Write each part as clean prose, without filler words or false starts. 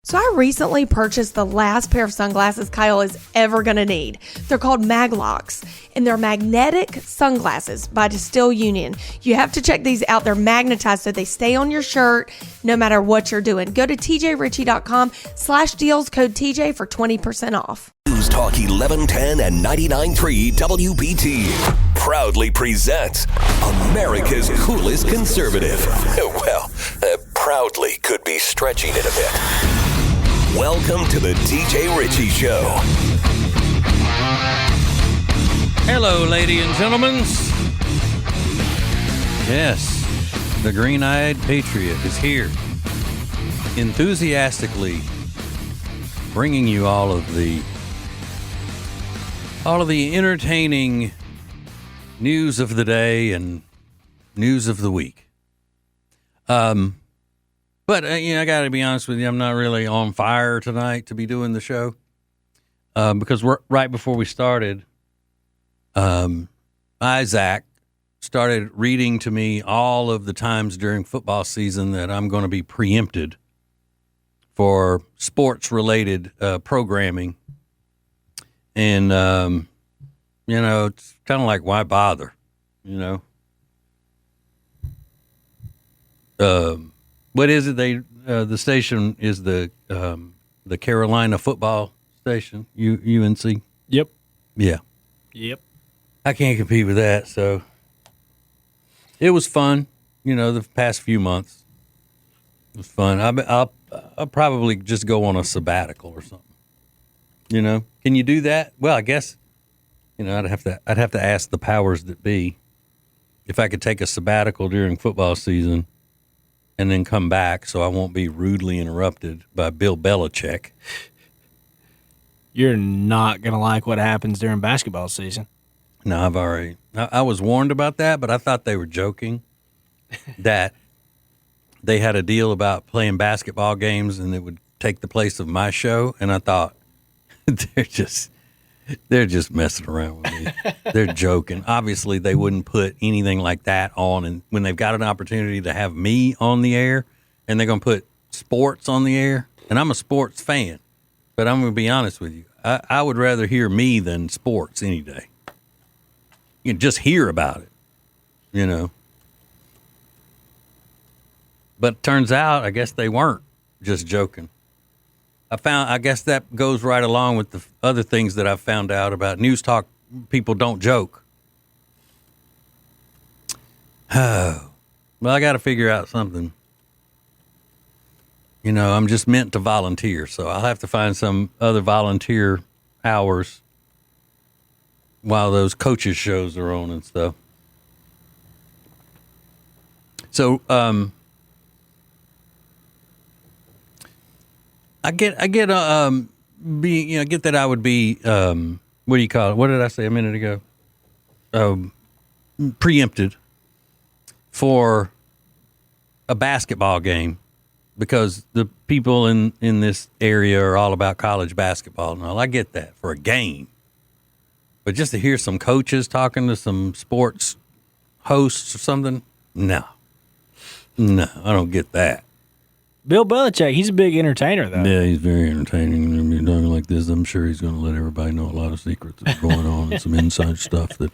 So I recently purchased the last pair of sunglasses Kyle is ever going to need. They're called Maglocks, and they're magnetic sunglasses by Distill Union. You have to check these out. They're magnetized so they stay on your shirt no matter what you're doing. Go to tjritchie.com/deals, code TJ for 20% off. News Talk 1110 and 99.3 WBT proudly presents America's coolest conservative. Well, proudly could be stretching it a bit. Welcome to the TJ Ritchie Show. Hello, ladies and gentlemen. Yes, the green-eyed patriot is here, enthusiastically bringing you all of the entertaining news of the day and news of the week. But, I got to be honest with you, I'm not really on fire tonight to be doing the show. Because right before we started, Isaac started reading to me all of the times during football season that I'm going to be preempted for sports-related programming. And, it's kind of like, why bother, What is it? The station is the Carolina football station, UNC. Yep. Yeah. Yep. I can't compete with that, so it was fun. The past few months it was fun. I'll probably just go on a sabbatical or something. Can you do that? Well, I guess I'd have to ask the powers that be if I could take a sabbatical during football season and then come back so I won't be rudely interrupted by Bill Belichick. You're not going to like what happens during basketball season. No, I was warned about that, but I thought they were joking that they had a deal about playing basketball games and it would take the place of my show. And I thought, they're just messing around with me. They're joking. Obviously, they wouldn't put anything like that on. And when they've got an opportunity to have me on the air and they're going to put sports on the air, and I'm a sports fan, but I'm going to be honest with you. I would rather hear me than sports any day. You can just hear about it, But it turns out, I guess they weren't just joking. I guess that goes right along with the other things that I've found out about News Talk. People don't joke. Oh, well, I got to figure out something. I'm just meant to volunteer, so I'll have to find some other volunteer hours while those coaches shows are on and stuff. So, I get that I would be, what do you call it? What did I say a minute ago? Preempted for a basketball game because the people in this area are all about college basketball and all. I get that for a game. But just to hear some coaches talking to some sports hosts or something, no, I don't get that. Bill Belichick, he's a big entertainer, though. Yeah, he's very entertaining. And when you're talking like this, I'm sure he's going to let everybody know a lot of secrets that's going on and some inside stuff that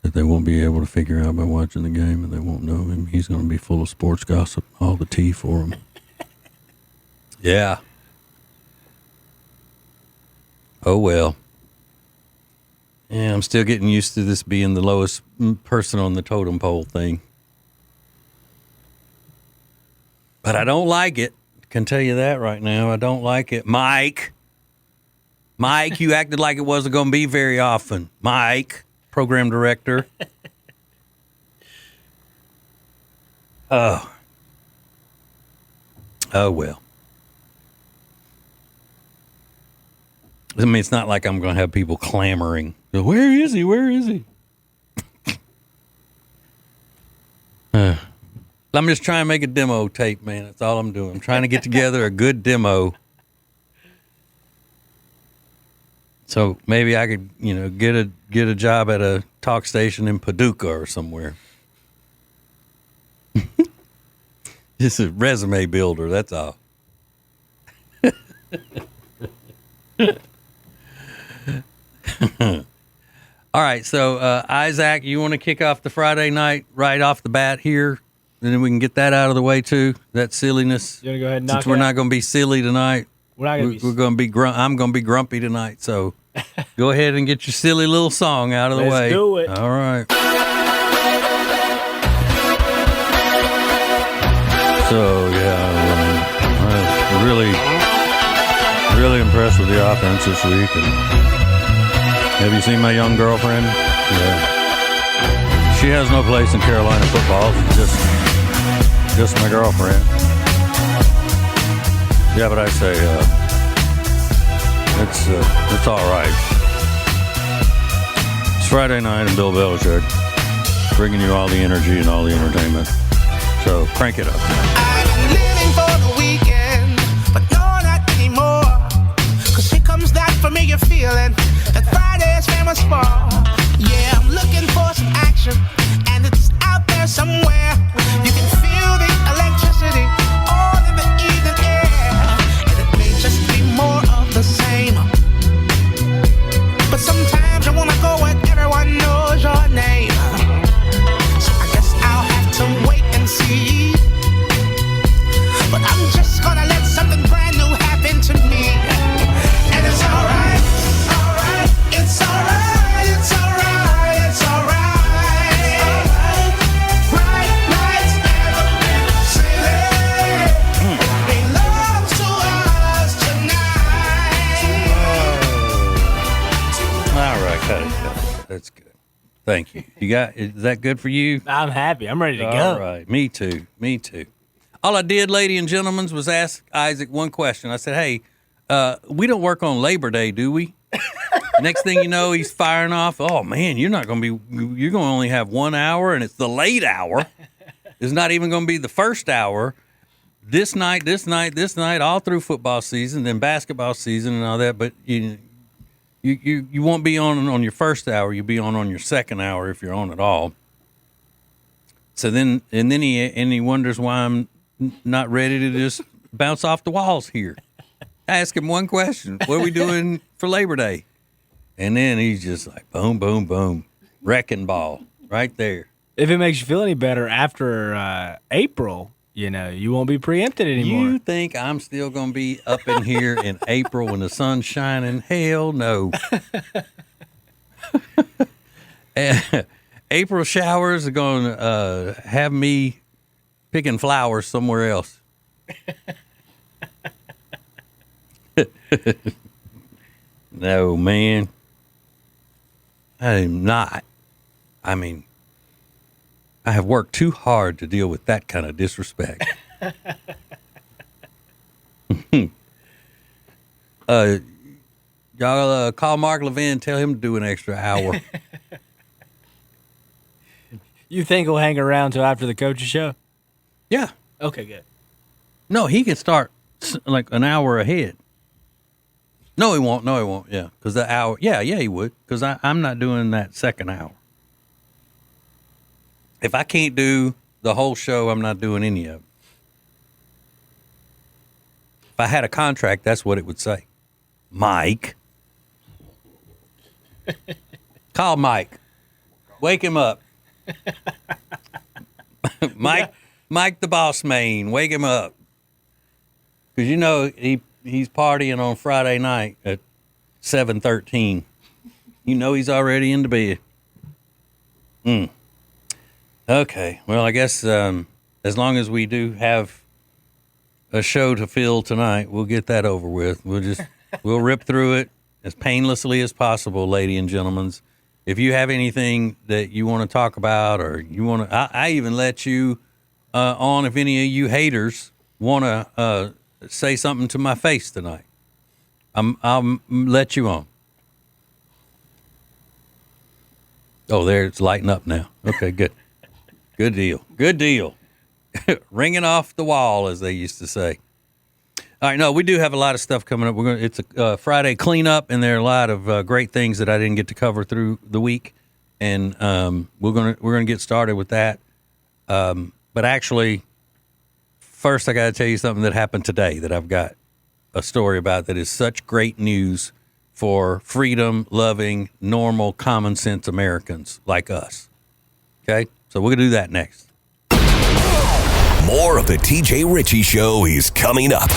they won't be able to figure out by watching the game, and they won't know him. He's going to be full of sports gossip, all the tea for him. Yeah. Oh, well. Yeah, I'm still getting used to this being the lowest person on the totem pole thing. But I don't like it. Can tell you that right now. I don't like it. Mike, you acted like it wasn't going to be very often. Mike, program director. Oh, well. I mean, it's not like I'm going to have people clamoring. Where is he? Where is he? I'm just trying to make a demo tape, man. That's all I'm doing. I'm trying to get together a good demo. So maybe I could, get a job at a talk station in Paducah or somewhere. Just a resume builder, that's all. All right, so Isaac, you want to kick off the Friday night right off the bat here? And then we can get that out of the way, too, that silliness. You want to go ahead and knock Since we're it out? not going to be silly tonight. We're not going to be. We're going to be I'm going to be grumpy tonight, so go ahead and get your silly little song out of the way. Let's do it. All right. So, yeah, I'm really impressed with the offense this week. And have you seen my young girlfriend? Yeah. She has no place in Carolina football. She's just my girlfriend. Yeah, but I say it's all right. It's Friday night and Bill Belichick bringing you all the energy and all the entertainment. So crank it up. I've been living for the weekend, but no, not anymore. 'Cause here comes that familiar feeling that Friday is famous for. Yeah, I'm looking for some action, and it's out there somewhere. You can feel the electricity all in the evening air, and it may just be more of the same. But sometimes I wanna go where everyone knows your name. So I guess I'll have to wait and see. But I'm just gonna let something brand new happen to me. And it's alright, alright, it's alright, it's alright, it's alright. Bright lights never been silly. Belongs to us tonight. All right, cut it. That's good. Thank you. Is that good for you? I'm happy. I'm ready to go. All right. Me too. All I did, ladies and gentlemen, was ask Isaac one question. I said, hey, we don't work on Labor Day, do we? Next thing you know, he's firing off. Oh, man, you're going to only have 1 hour, and it's the late hour. It's not even going to be the first hour. This night, all through football season, then basketball season and all that. But you won't be on your first hour. You'll be on your second hour if you're on at all. So then he wonders why I'm not ready to just bounce off the walls here. I ask him one question: what are we doing for Labor Day? And then he's just like, boom, boom, boom, wrecking ball right there. If it makes you feel any better, after April, you won't be preempted anymore. You think I'm still going to be up in here in April when the sun's shining? Hell no. April showers are going to have me picking flowers somewhere else. No, man. I am not. I mean, I have worked too hard to deal with that kind of disrespect. Y'all call Mark Levin, tell him to do an extra hour. You think he'll hang around till after the coach's show? Yeah. Okay, good. No, he can start like an hour ahead. No, he won't. Yeah, because the hour. Yeah, he would. Because I'm not doing that second hour. If I can't do the whole show, I'm not doing any of it. If I had a contract, that's what it would say. Mike. Call Mike. Wake him up. Mike the boss man. Wake him up. Because he's partying on Friday night at 7:13. He's already into bed. Okay. Well, I guess as long as we do have a show to fill tonight, we'll get that over with. We'll rip through it as painlessly as possible, ladies and gentlemen. If you have anything that you want to talk about, or you want to, I even let you on if any of you haters want to say something to my face tonight. I'll let you on. Oh, there, it's lighting up now. Okay, good. Good deal. Ringing off the wall, as they used to say. All right, no, we do have a lot of stuff coming up. It's a Friday cleanup, and there are a lot of great things that I didn't get to cover through the week, and we're gonna get started with that. But actually, first I got to tell you something that happened today that I've got a story about that is such great news for freedom-loving, normal, common-sense Americans like us. Okay? So we're going to do that next. More of the TJ Ritchie Show is coming up.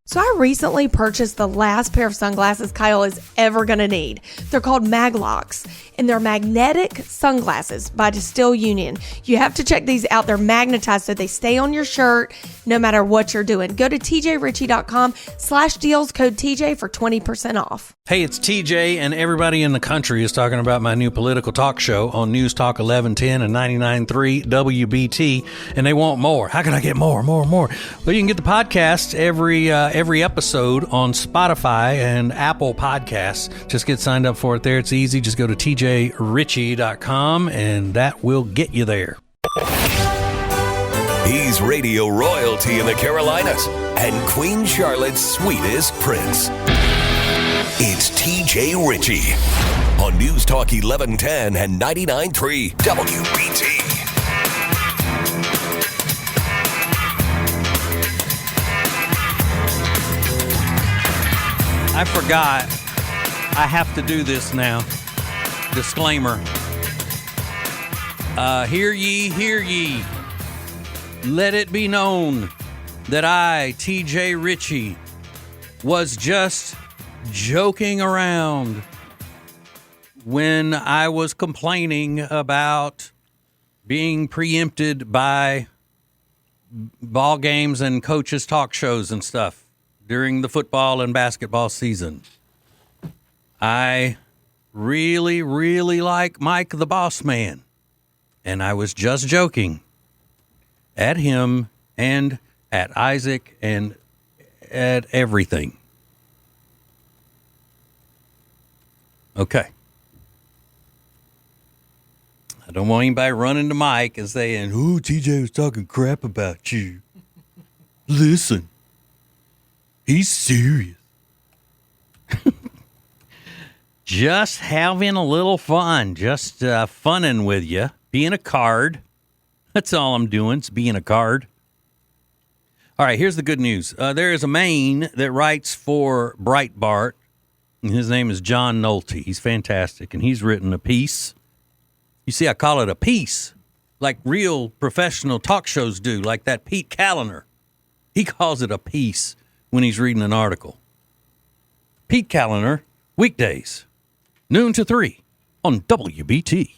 So I recently purchased the last pair of sunglasses Kyle is ever going to need. They're called Maglocks, and they're magnetic sunglasses by Distill Union. You have to check these out. They're magnetized so they stay on your shirt no matter what you're doing. Go to tjritchie.com/deals, code TJ for 20% off. Hey, it's TJ, and everybody in the country is talking about my new political talk show on News Talk 1110 and 99.3 WBT, and they want more. How can I get more? Well, you can get the podcast every episode on Spotify and Apple Podcasts. Just get signed up for it there. It's easy. Just go to tjritchie.com, and that will get you there. He's radio royalty in the Carolinas and Queen Charlotte's sweetest prince. It's TJ Ritchie on News Talk 1110 and 99.3 WBT. I forgot. I have to do this now. Disclaimer. Hear ye. Let it be known that I, TJ Ritchie, was just joking around when I was complaining about being preempted by ball games and coaches' talk shows and stuff during the football and basketball season. I really, really like Mike the Boss Man, and I was just joking at him and at Isaac and at everything. Okay. I don't want anybody running to Mike and saying, "Oh, TJ was talking crap about you." Listen, he's serious. Just having a little fun, just funning with you, being a card. That's all I'm doing, is being a card. All right, here's the good news. There is a Maine that writes for Breitbart, and his name is John Nolte. He's fantastic, and he's written a piece. You see, I call it a piece, like real professional talk shows do, like that Pete Callender. He calls it a piece when he's reading an article. Pete Callender, weekdays, noon to 3 on WBT.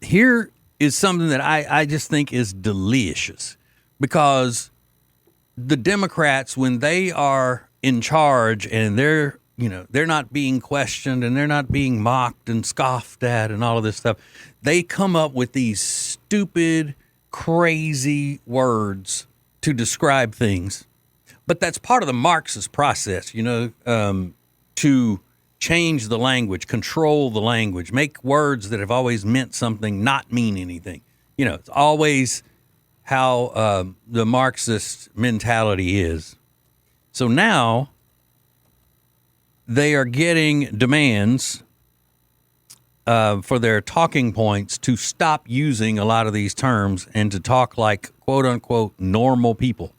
Here is something that I just think is delicious, because the Democrats, when they are in charge and they're not being questioned and they're not being mocked and scoffed at and all of this stuff, they come up with these stupid, crazy words to describe things. But that's part of the Marxist process, to change the language, control the language, make words that have always meant something not mean anything. It's always how the Marxist mentality is. So now they are getting demands for their talking points to stop using a lot of these terms and to talk like, quote unquote, normal people.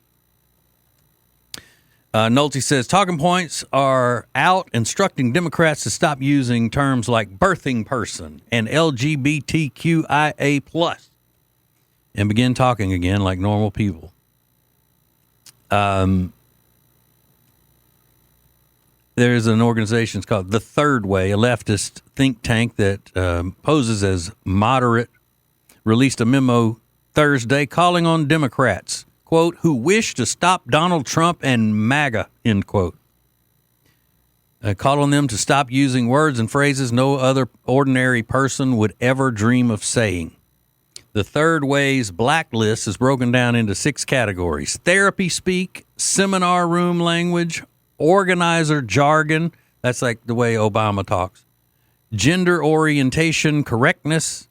Nolte says talking points are out instructing Democrats to stop using terms like birthing person and LGBTQIA+ and begin talking again like normal people. There's an organization, it's called The Third Way, a leftist think tank that poses as moderate, released a memo Thursday calling on Democrats, quote, who wish to stop Donald Trump and MAGA, end quote. Call on them to stop using words and phrases no other ordinary person would ever dream of saying. The Third Way's blacklist is broken down into 6 categories: therapy speak, seminar room language, organizer jargon, that's like the way Obama talks, gender orientation correctness,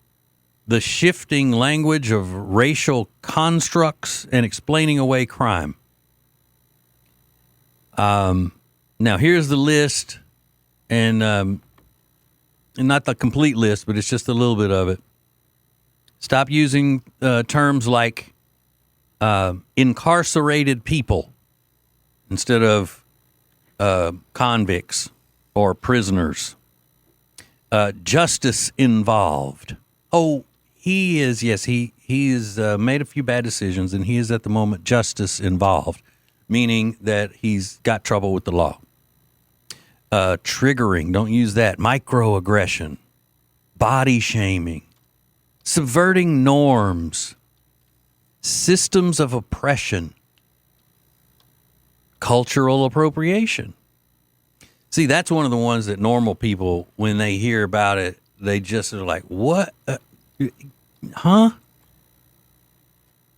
the shifting language of racial constructs, and explaining away crime. Now, here's the list, and not the complete list, but it's just a little bit of it. Stop using terms like incarcerated people instead of convicts or prisoners. Justice involved. Oh, he is, yes, he has made a few bad decisions, and he is at the moment justice involved, meaning that he's got trouble with the law. Triggering, don't use that. Microaggression, body shaming, subverting norms, systems of oppression, cultural appropriation. See, that's one of the ones that normal people, when they hear about it, they just are like, what? Huh?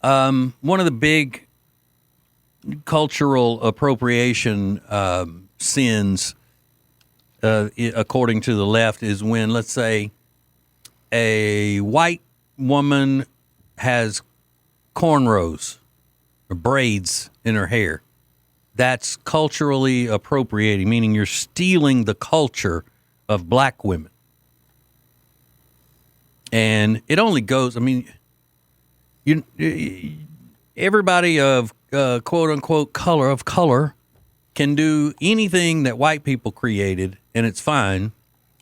One of the big cultural appropriation sins, according to the left, is when, let's say, a white woman has cornrows or braids in her hair. That's culturally appropriating, meaning you're stealing the culture of black women. And it only goes, I mean, everybody of quote unquote color can do anything that white people created, and it's fine.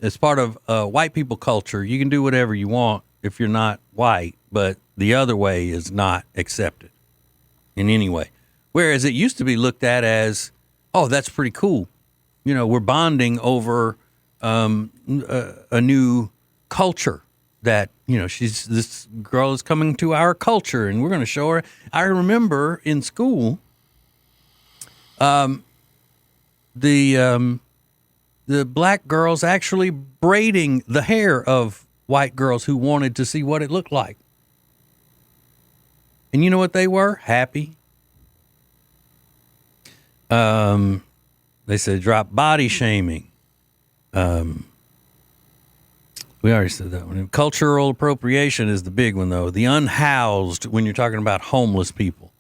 As part of white people culture, you can do whatever you want if you're not white, but the other way is not accepted in any way. Whereas it used to be looked at as, oh, that's pretty cool. You know, we're bonding over a new culture that, you know, this girl is coming to our culture and we're going to show her. I remember in school, the black girls actually braiding the hair of white girls who wanted to see what it looked like. And you know what they were? Happy. They said drop body shaming. We already said that one. Cultural appropriation is the big one, though. The unhoused, when you're talking about homeless people.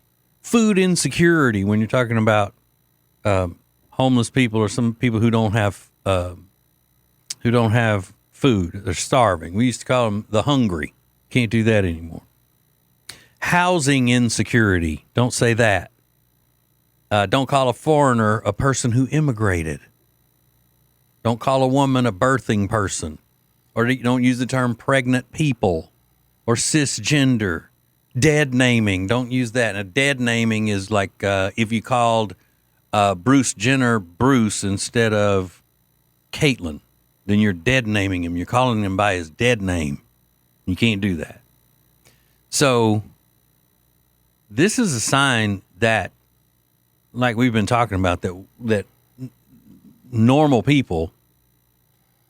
Food insecurity, when you're talking about homeless people or some people who don't have food. They're starving. We used to call them the hungry. Can't do that anymore. Housing insecurity. Don't say that. Don't call a foreigner a person who immigrated. Don't call a woman a birthing person. Or don't use the term pregnant people or cisgender. Dead naming. Don't use that. And a dead naming is like if you called Bruce Jenner Bruce instead of Caitlyn, then you're dead naming him. You're calling him by his dead name. You can't do that. So this is a sign that, like we've been talking about, that normal people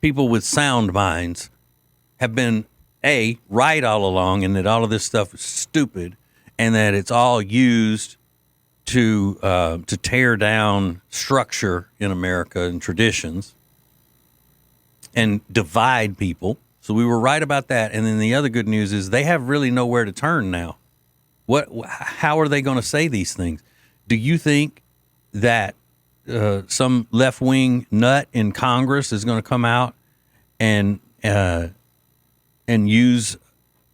with sound minds have been right all along, and that all of this stuff is stupid, and that it's all used to tear down structure in America and traditions and divide people. So we were right about that. And then the other good news is they have really nowhere to turn now. How are they going to say these things? Do you think that some left-wing nut in Congress is going to come out and use,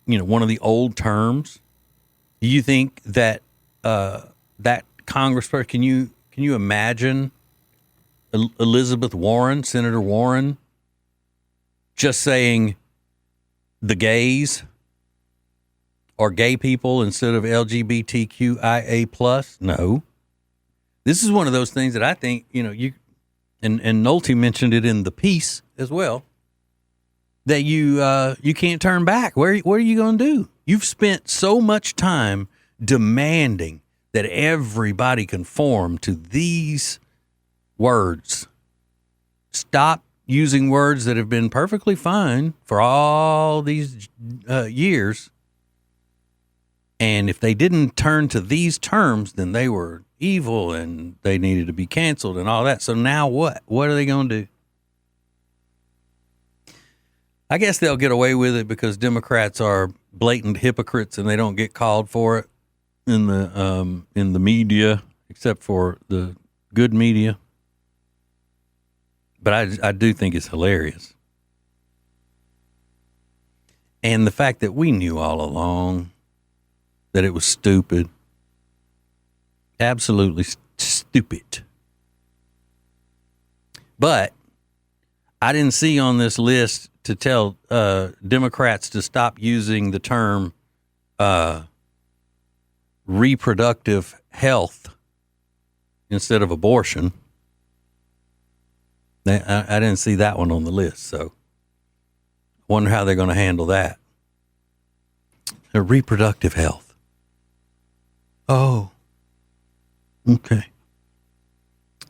one of the old terms? Do you think that that Congressperson, can you imagine Elizabeth Warren, Senator Warren, just saying the gays or gay people instead of LGBTQIA+? No. This is one of those things that I think, and Nolte mentioned it in the piece as well, that you can't turn back. What are you going to do? You've spent so much time demanding that everybody conform to these words. Stop using words that have been perfectly fine for all these years. And if they didn't turn to these terms, then they were evil and they needed to be canceled and all that. So now what? What are they going to do? I guess they'll get away with it because Democrats are blatant hypocrites and they don't get called for it in the media, except for the good media. But I do think it's hilarious. And the fact that we knew all along that it was stupid. Absolutely stupid. But I didn't see on this list to tell Democrats to stop using the term reproductive health instead of abortion. I didn't see that one on the list, so I wonder how they're going to handle that. Reproductive health. Oh, okay.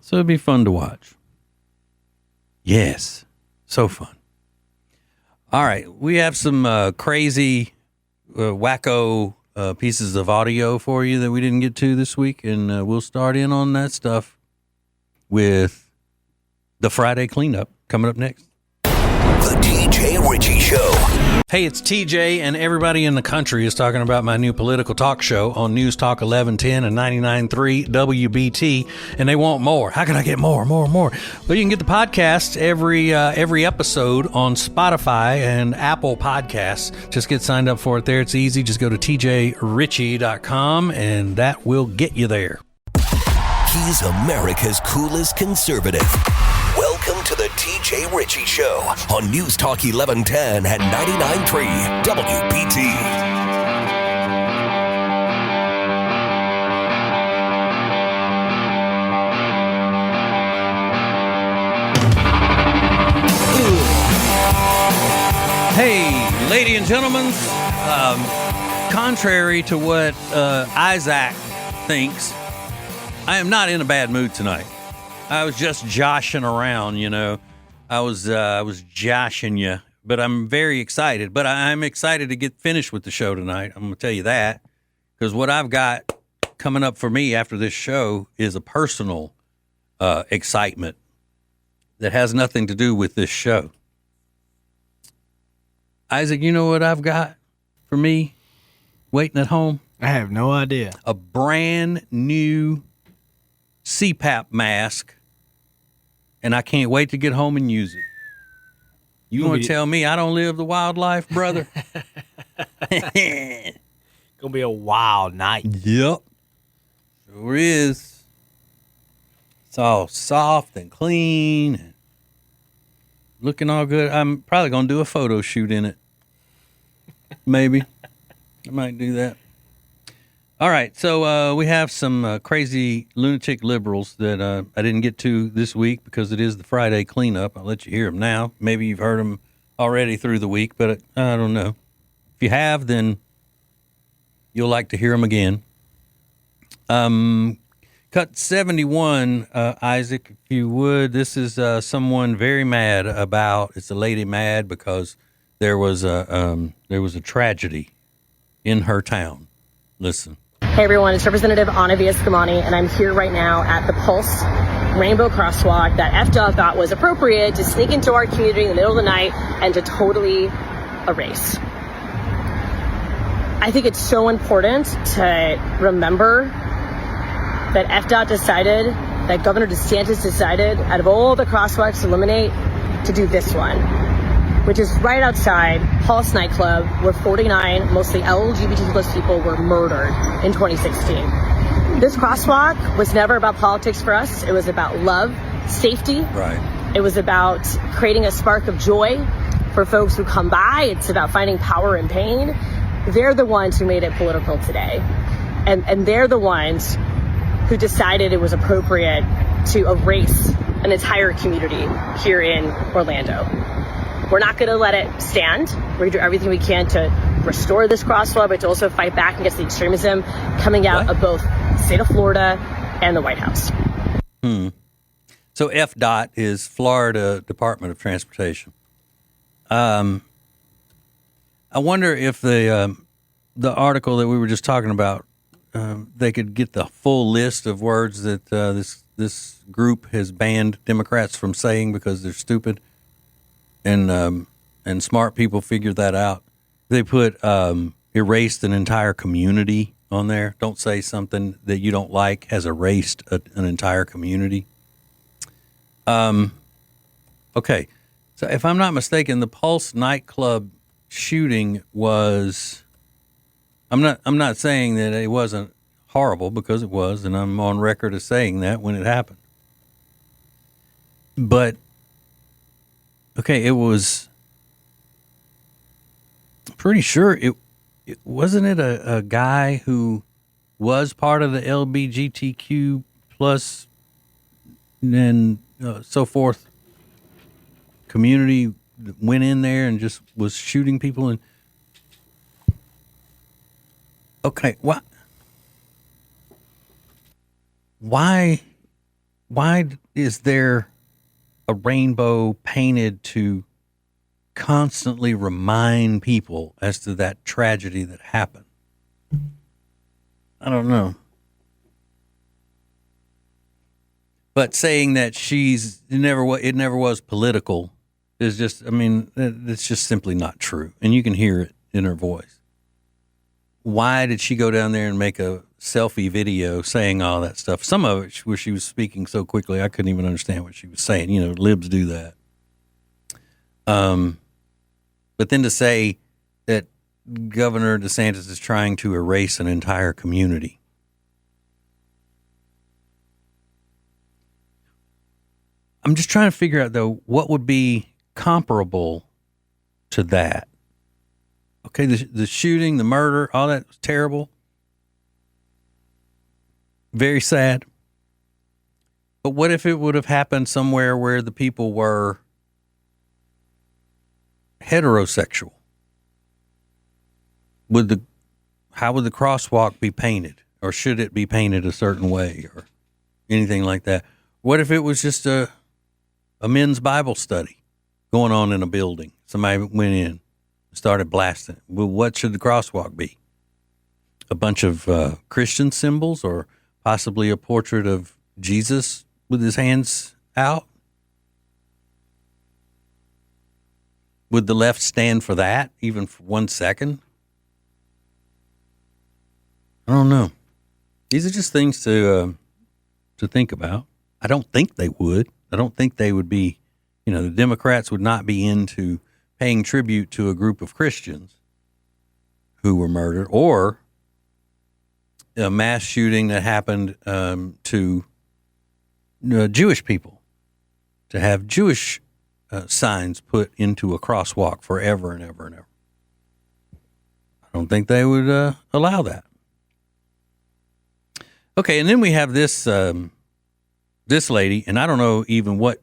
So it'd be fun to watch. Yes, so fun. All right, we have some crazy, wacko pieces of audio for you that we didn't get to this week, and we'll start in on that stuff with the Friday cleanup coming up next. The TJ Ritchie Show. Hey, it's TJ, and everybody in the country is talking about my new political talk show on News Talk 1110 and 99.3 WBT, and they want more. How can I get more? Well, you can get the podcast every episode on Spotify and Apple Podcasts. Just get signed up for it there. It's easy. Just go to tjritchie.com, and that will get you there. He's America's coolest conservative. Welcome to the TJ Ritchie Show on News Talk 1110 and 99.3 WBT. Hey, ladies and gentlemen, contrary to what Isaac thinks, I am not in a bad mood tonight. I was just joshing around, you know. I was joshing you, but I'm very excited. But I'm excited to get finished with the show tonight. I'm going to tell you that, because what I've got coming up for me after this show is a personal excitement that has nothing to do with this show. Isaac, you know what I've got for me waiting at home? I have no idea. A brand new CPAP mask, and I can't wait to get home and use it. You want to tell me I don't live the wild life, brother? Gonna be a wild night. Yep. Sure is. It's all soft and clean and looking all good. I'm probably going to do a photo shoot in it. Maybe. I might do that. All right, so we have some crazy lunatic liberals that I didn't get to this week because it is the Friday cleanup. I'll let you hear them now. Maybe you've heard them already through the week, but I don't know. If you have, then you'll like to hear them again. Cut 71, Isaac, if you would. This is someone very mad about. It's a lady mad because there was a tragedy in her town. Listen. Hey everyone, it's Representative Ana Villascamani, and I'm here right now at the Pulse Rainbow Crosswalk that FDOT thought was appropriate to sneak into our community in the middle of the night and to totally erase. I think it's so important to remember that FDOT decided, that Governor DeSantis decided, out of all the crosswalks to eliminate, to do this one, which is right outside Pulse nightclub, where 49 mostly LGBT plus people were murdered in 2016. This crosswalk was never about politics for us. It was about love, safety. Right. It was about creating a spark of joy for folks who come by. It's about finding power in pain. They're the ones who made it political today. And they're the ones who decided it was appropriate to erase an entire community here in Orlando. We're not going to let it stand. We're going to do everything we can to restore this crosswalk, but to also fight back against the extremism coming out of both the state of Florida and the White House. So FDOT is Florida Department of Transportation. I wonder if the article that we were just talking about, they could get the full list of words that this group has banned Democrats from saying because they're stupid. And smart people figured that out. They put erased an entire community on there. Don't say something that you don't like has erased an entire community. Okay, so if I'm not mistaken, the Pulse nightclub shooting was, I'm not saying that it wasn't horrible, because it was, and I'm on record as saying that when it happened. But okay, it was pretty sure it wasn't it a guy who was part of the LGBTQ plus and so forth community, went in there and just was shooting people. And okay, why is there a rainbow painted to constantly remind people as to that tragedy that happened? I don't know. But saying that it never was political is just, I mean, it's just simply not true. And you can hear it in her voice. Why did she go down there and make a selfie video saying all that stuff? Some of it where she was speaking so quickly, I couldn't even understand what she was saying. You know, libs do that. But then to say that Governor DeSantis is trying to erase an entire community. I'm just trying to figure out, though, what would be comparable to that. Okay, the shooting, the murder, all that was terrible. Very sad. But what if it would have happened somewhere where the people were heterosexual? How would the crosswalk be painted? Or should it be painted a certain way or anything like that? What if it was just a men's Bible study going on in a building? Somebody went in and started blasting. Well, what should the crosswalk be? A bunch of Christian symbols, or possibly a portrait of Jesus with his hands out? Would the left stand for that, even for 1 second? I don't know. These are just things to think about. I don't think they would. I don't think they would be, the Democrats would not be into paying tribute to a group of Christians who were murdered, or a mass shooting that happened to Jewish people, to have Jewish signs put into a crosswalk forever and ever and ever. I don't think they would allow that. Okay, and then we have this lady, and I don't know even what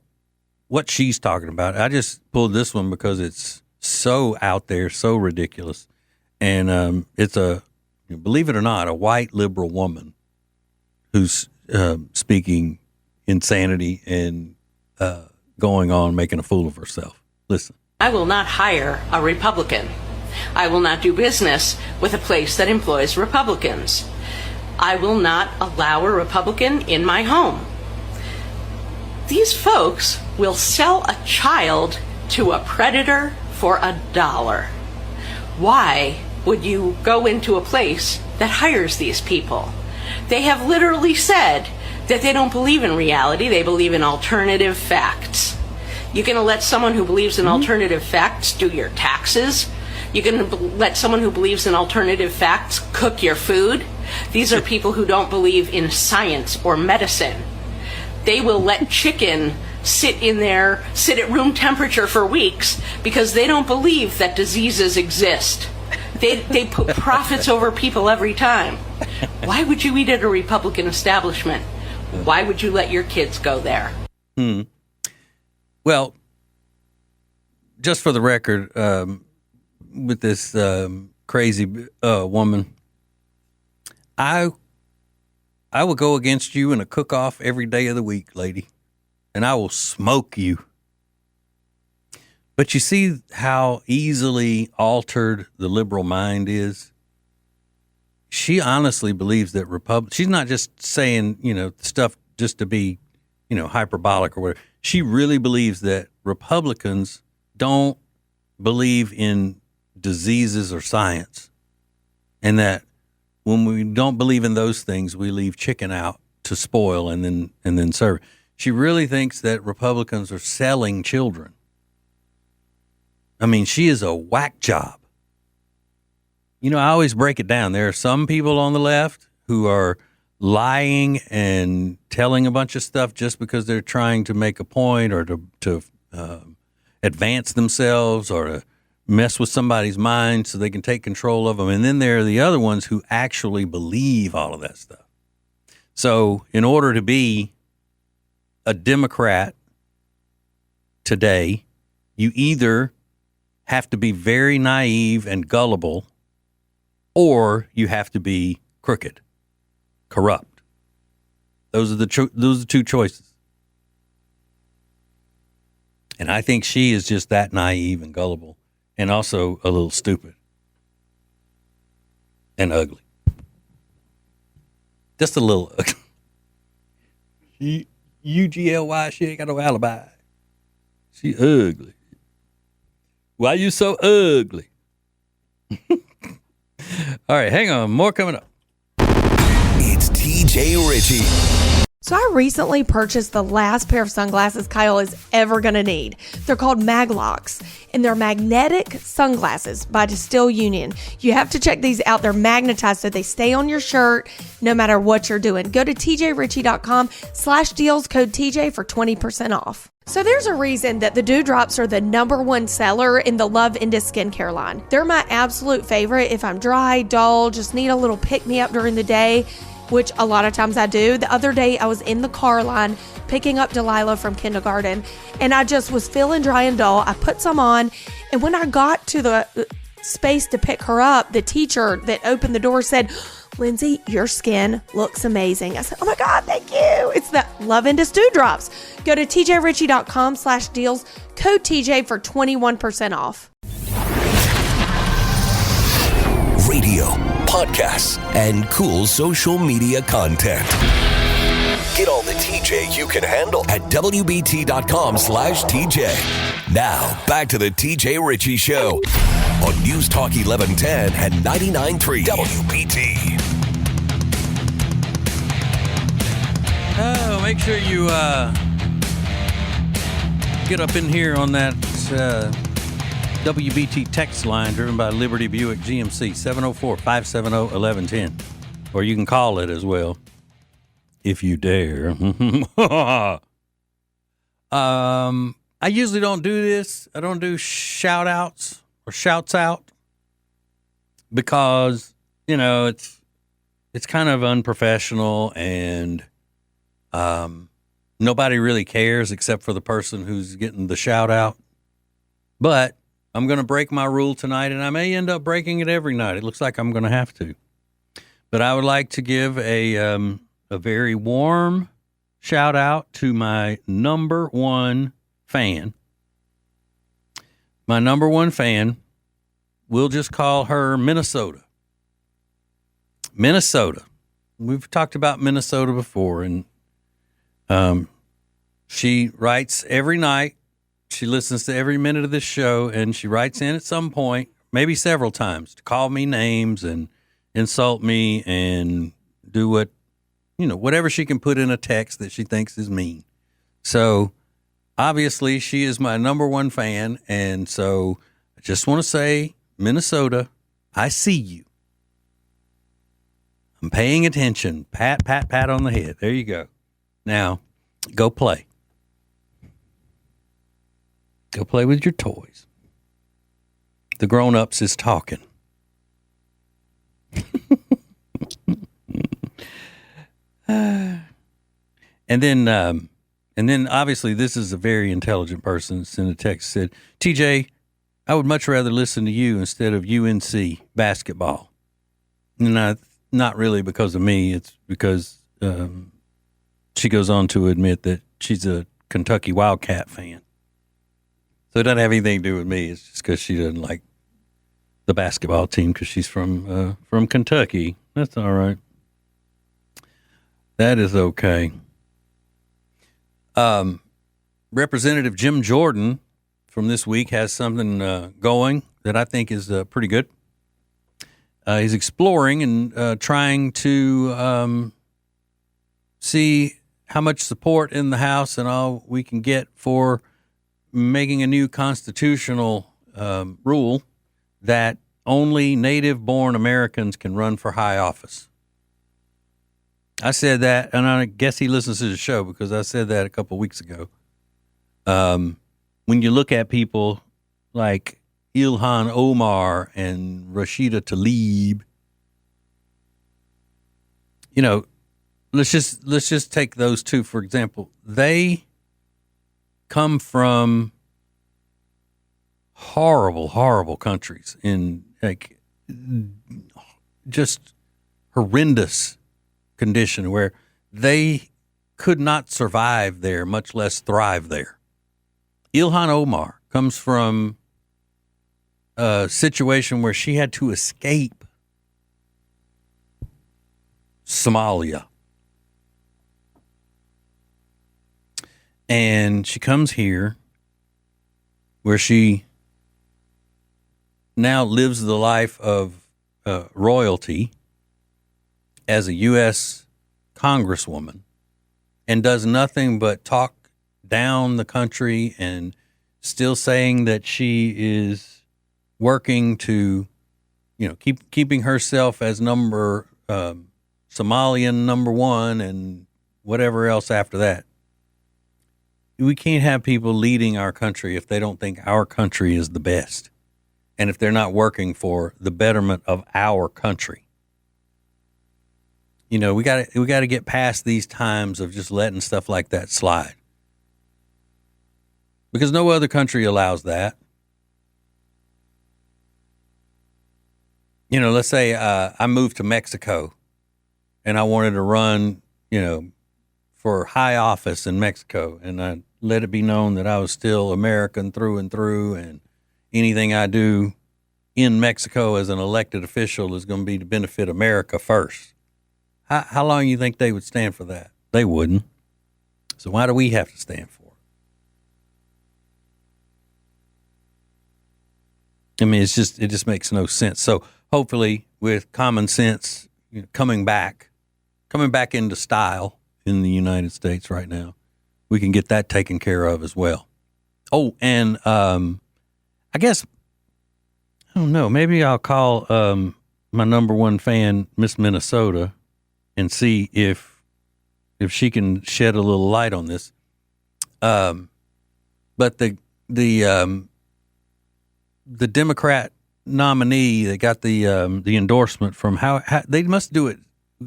she's talking about. I just pulled this one because it's so out there, so ridiculous, and it's believe it or not, a white liberal woman who's speaking insanity and going on making a fool of herself. Listen. I will not hire a Republican. I will not do business with a place that employs Republicans. I will not allow a Republican in my home. These folks will sell a child to a predator for $1. Why would you go into a place that hires these people? They have literally said that they don't believe in reality, they believe in alternative facts. You're going to let someone who believes in alternative facts do your taxes? You're going to let someone who believes in alternative facts cook your food? These are people who don't believe in science or medicine. They will let chicken sit at room temperature for weeks because they don't believe that diseases exist. They put profits over people every time. Why would you eat at a Republican establishment? Why would you let your kids go there? Well, just for the record, with this crazy woman, I will go against you in a cook-off every day of the week, lady, and I will smoke you. But you see how easily altered the liberal mind is? She honestly believes that she's not just saying, stuff just to be, hyperbolic or whatever. She really believes that Republicans don't believe in diseases or science, and that when we don't believe in those things, we leave chicken out to spoil and then serve. She really thinks that Republicans are selling children. I mean, she is a whack job. I always break it down. There are some people on the left who are lying and telling a bunch of stuff just because they're trying to make a point or to advance themselves or to mess with somebody's mind so they can take control of them. And then there are the other ones who actually believe all of that stuff. So in order to be a Democrat today, you either have to be very naive and gullible, or you have to be crooked, corrupt. Those are the two choices. And I think she is just that naive and gullible, and also a little stupid and ugly. Just a little ugly. UGLY, she ain't got no alibi. She ugly. Why you so ugly? All right, hang on. More coming up. It's TJ Ritchie. So I recently purchased the last pair of sunglasses Kyle is ever going to need. They're called Maglocks, and they're magnetic sunglasses by Distill Union. You have to check these out. They're magnetized so they stay on your shirt no matter what you're doing. Go to tjritchie.com/deals, code TJ for 20% off. So there's a reason that the Dewdrops are the #1 seller in the Love Into skincare line. They're my absolute favorite if I'm dry, dull, just need a little pick-me-up during the day, which a lot of times I do. The other day I was in the car line picking up Delilah from kindergarten, and I just was feeling dry and dull. I put some on, and when I got to the space to pick her up, the teacher that opened the door said, "Lindsay, your skin looks amazing." I said, "Oh my God, thank you." It's the Love Into Dewdrops. Go to tjritchie.com/deals, code TJ for 21% off. Radio, podcasts, and cool social media content. Get all the TJ you can handle at WBT.com/TJ. Now, back to the TJ Ritchie Show on News Talk 1110 and 99.3 WBT. Oh, make sure you get up in here on that WBT text line driven by Liberty Buick GMC, 704-570-1110. Or you can call it as well, if you dare. I usually don't do this. I don't do shout-outs or shouts out because, it's kind of unprofessional and nobody really cares except for the person who's getting the shout-out. But I'm going to break my rule tonight, and I may end up breaking it every night. It looks like I'm going to have to. But I would like to give a very warm shout out to my #1 fan. My #1 fan, we'll just call her Minnesota. Minnesota. We've talked about Minnesota before, and she writes every night. She listens to every minute of this show, and she writes in at some point, maybe several times, to call me names and insult me and do whatever she can put in a text that she thinks is mean. So obviously she is my #1 fan. And so I just want to say, Minnesota, I see you. I'm paying attention. Pat, pat, pat on the head. There you go. Now go play. Go play with your toys. The grown-ups is talking. And then obviously this is a very intelligent person. Sent a text, said, TJ, I would much rather listen to you instead of UNC basketball. And not really because of me. It's because she goes on to admit that she's a Kentucky Wildcat fan. So it doesn't have anything to do with me. It's just because she doesn't like the basketball team because she's from Kentucky. That's all right. That is okay. Representative Jim Jordan from this week has something going that I think is pretty good. He's exploring and trying to see how much support in the House and all we can get for making a new constitutional rule that only native-born Americans can run for high office. I said that, and I guess he listens to the show because I said that a couple weeks ago. When you look at people like Ilhan Omar and Rashida Tlaib, you know, let's just take those two for example. They come from horrible countries in like just horrendous condition where they could not survive there, much less thrive there. Ilhan Omar comes from a situation where she had to escape Somalia. And she comes here where she now lives the life of royalty as a U.S. congresswoman and does nothing but talk down the country and still saying that she is working to, you know, keeping herself as Somalian number one and whatever else after that. We can't have people leading our country if they don't think our country is the best and if they're not working for the betterment of our country. You know, we got to get past these times of just letting stuff like that slide. Because no other country allows that. You know, let's say I moved to Mexico and I wanted to run, you know, for high office in Mexico, and I let it be known that I was still American through and through, and anything I do in Mexico as an elected official is going to be to benefit America first. How long do you think they would stand for that? They wouldn't. So why do we have to stand for it? I mean, it just makes no sense. So hopefully with common sense, you know, coming back into style in the United States right now, we can get that taken care of as well. Oh, and I guess, I don't know, maybe I'll call my number one fan, Miss Minnesota, and see if she can shed a little light on this. But the Democrat nominee that got the endorsement from how they must do it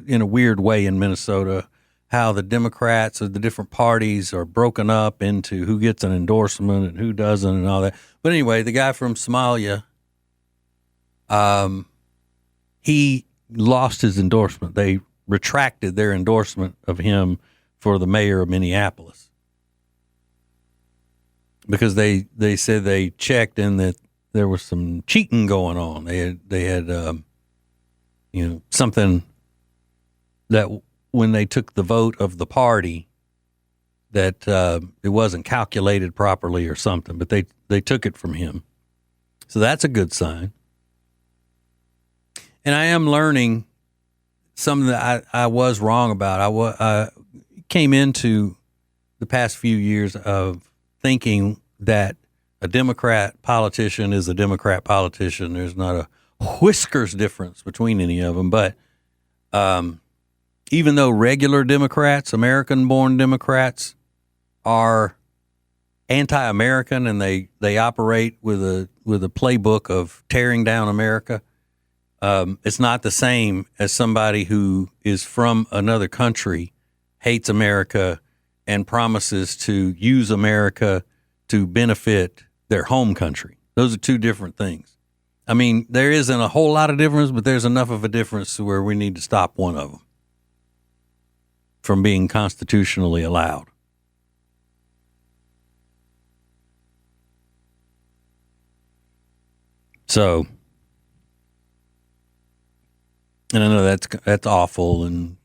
in a weird way in Minnesota, how the Democrats or the different parties are broken up into who gets an endorsement and who doesn't and all that. But anyway, the guy from Somalia, he lost his endorsement. They retracted their endorsement of him for the mayor of Minneapolis because they said they checked and that there was some cheating going on. They had you know, something that when they took the vote of the party that it wasn't calculated properly or something, but they took it from him. So that's a good sign. And I am learning something that I was wrong about. I came into the past few years of thinking that a Democrat politician is a Democrat politician. There's not a whiskers difference between any of them. But even though regular Democrats, American-born Democrats, are anti-American and they operate with a playbook of tearing down America, it's not the same as somebody who is from another country, hates America, and promises to use America to benefit their home country. Those are two different things. I mean, there isn't a whole lot of difference, but there's enough of a difference to where we need to stop one of them from being constitutionally allowed. So, and I know that's awful, and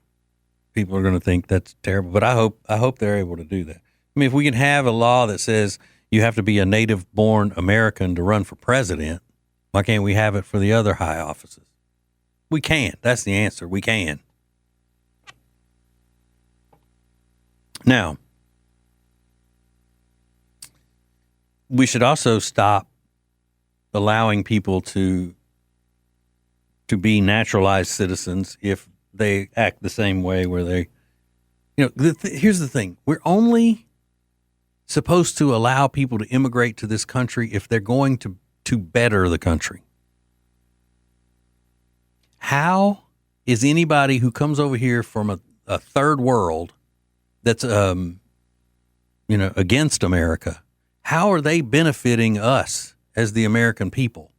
people are going to think that's terrible. But I hope they're able to do that. I mean, if we can have a law that says you have to be a native-born American to run for president, why can't we have it for the other high offices? We can. That's the answer. We can. Now, we should also stop allowing people to to be naturalized citizens if they act the same way where they, here's the thing. We're only supposed to allow people to immigrate to this country if they're going to better the country. How is anybody who comes over here from a third world that's, against America, how are they benefiting us as the American people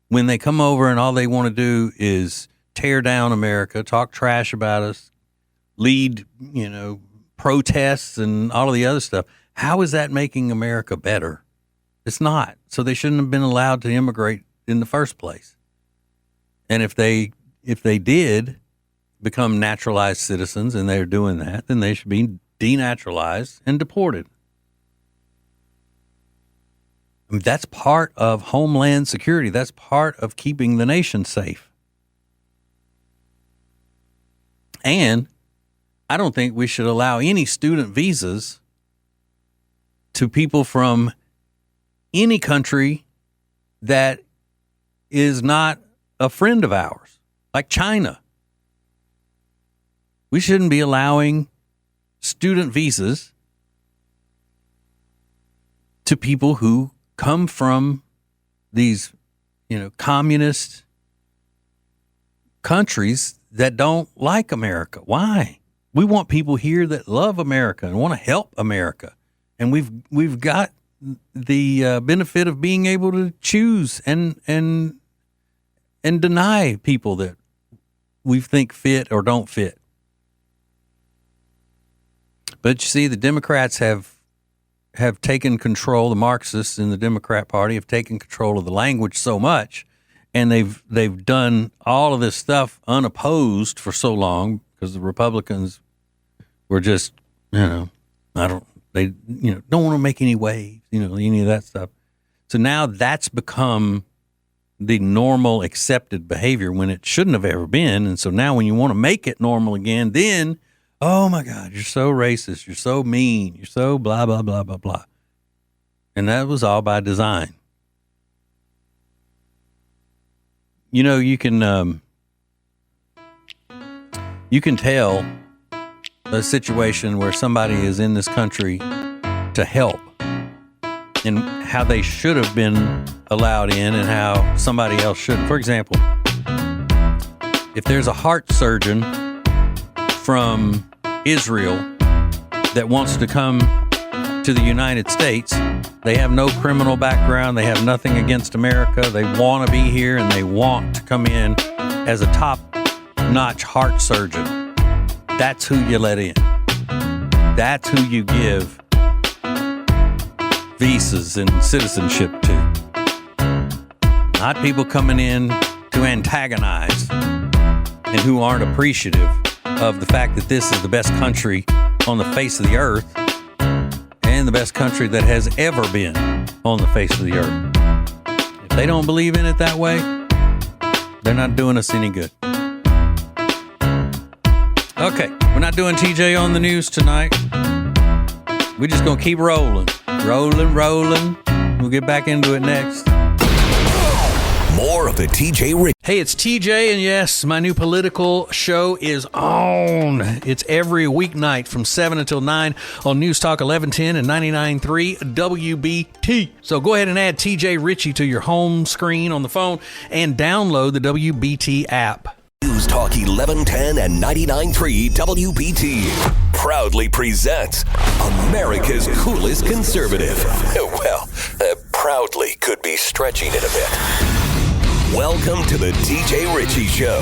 when they come over and all they want to do is tear down America, talk trash about us, lead, protests and all of the other stuff? How is that making America better? It's not. So they shouldn't have been allowed to immigrate in the first place. And if they did become naturalized citizens and they're doing that, then they should be denaturalized and deported. I mean, that's part of homeland security. That's part of keeping the nation safe. And I don't think we should allow any student visas to people from any country that is not a friend of ours, like China. We shouldn't be allowing student visas to people who come from these, communist countries that don't like America. Why? We want people here that love America and want to help America. And we've got the benefit of being able to choose and deny people that we think fit or don't fit. But you see, the Democrats have taken control. The Marxists in the Democrat Party have taken control of the language so much, and they've done all of this stuff unopposed for so long because the Republicans were just, don't want to make any waves, any of that stuff. So now that's become the normal accepted behavior when it shouldn't have ever been. And so now when you want to make it normal again, then, oh my God, you're so racist, you're so mean, you're so blah, blah, blah, blah, blah. And that was all by design. You can tell a situation where somebody is in this country to help and how they should have been allowed in and how somebody else shouldn't. For example, if there's a heart surgeon from Israel that wants to come to the United States, they have no criminal background, they have nothing against America, they want to be here and they want to come in as a top-notch heart surgeon. That's who you let in. That's who you give visas and citizenship to. Not people coming in to antagonize and who aren't appreciative of the fact that this is the best country on the face of the earth and the best country that has ever been on the face of the earth. If they don't believe in it that way, they're not doing us any good. Okay, we're not doing TJ on the news tonight. We're just going to keep rolling. Rolling. We'll get back into it next. More of the TJ Ritchie. Hey, it's TJ, and yes, my new political show is on. It's every weeknight from 7 until 9 on News Talk 1110 and 99.3 WBT. So go ahead and add TJ Ritchie to your home screen on the phone and download the WBT app. News Talk 1110 and 99.3 WBT proudly presents America's coolest conservative. Well, proudly could be stretching it a bit. Welcome to the TJ Ritchie Show.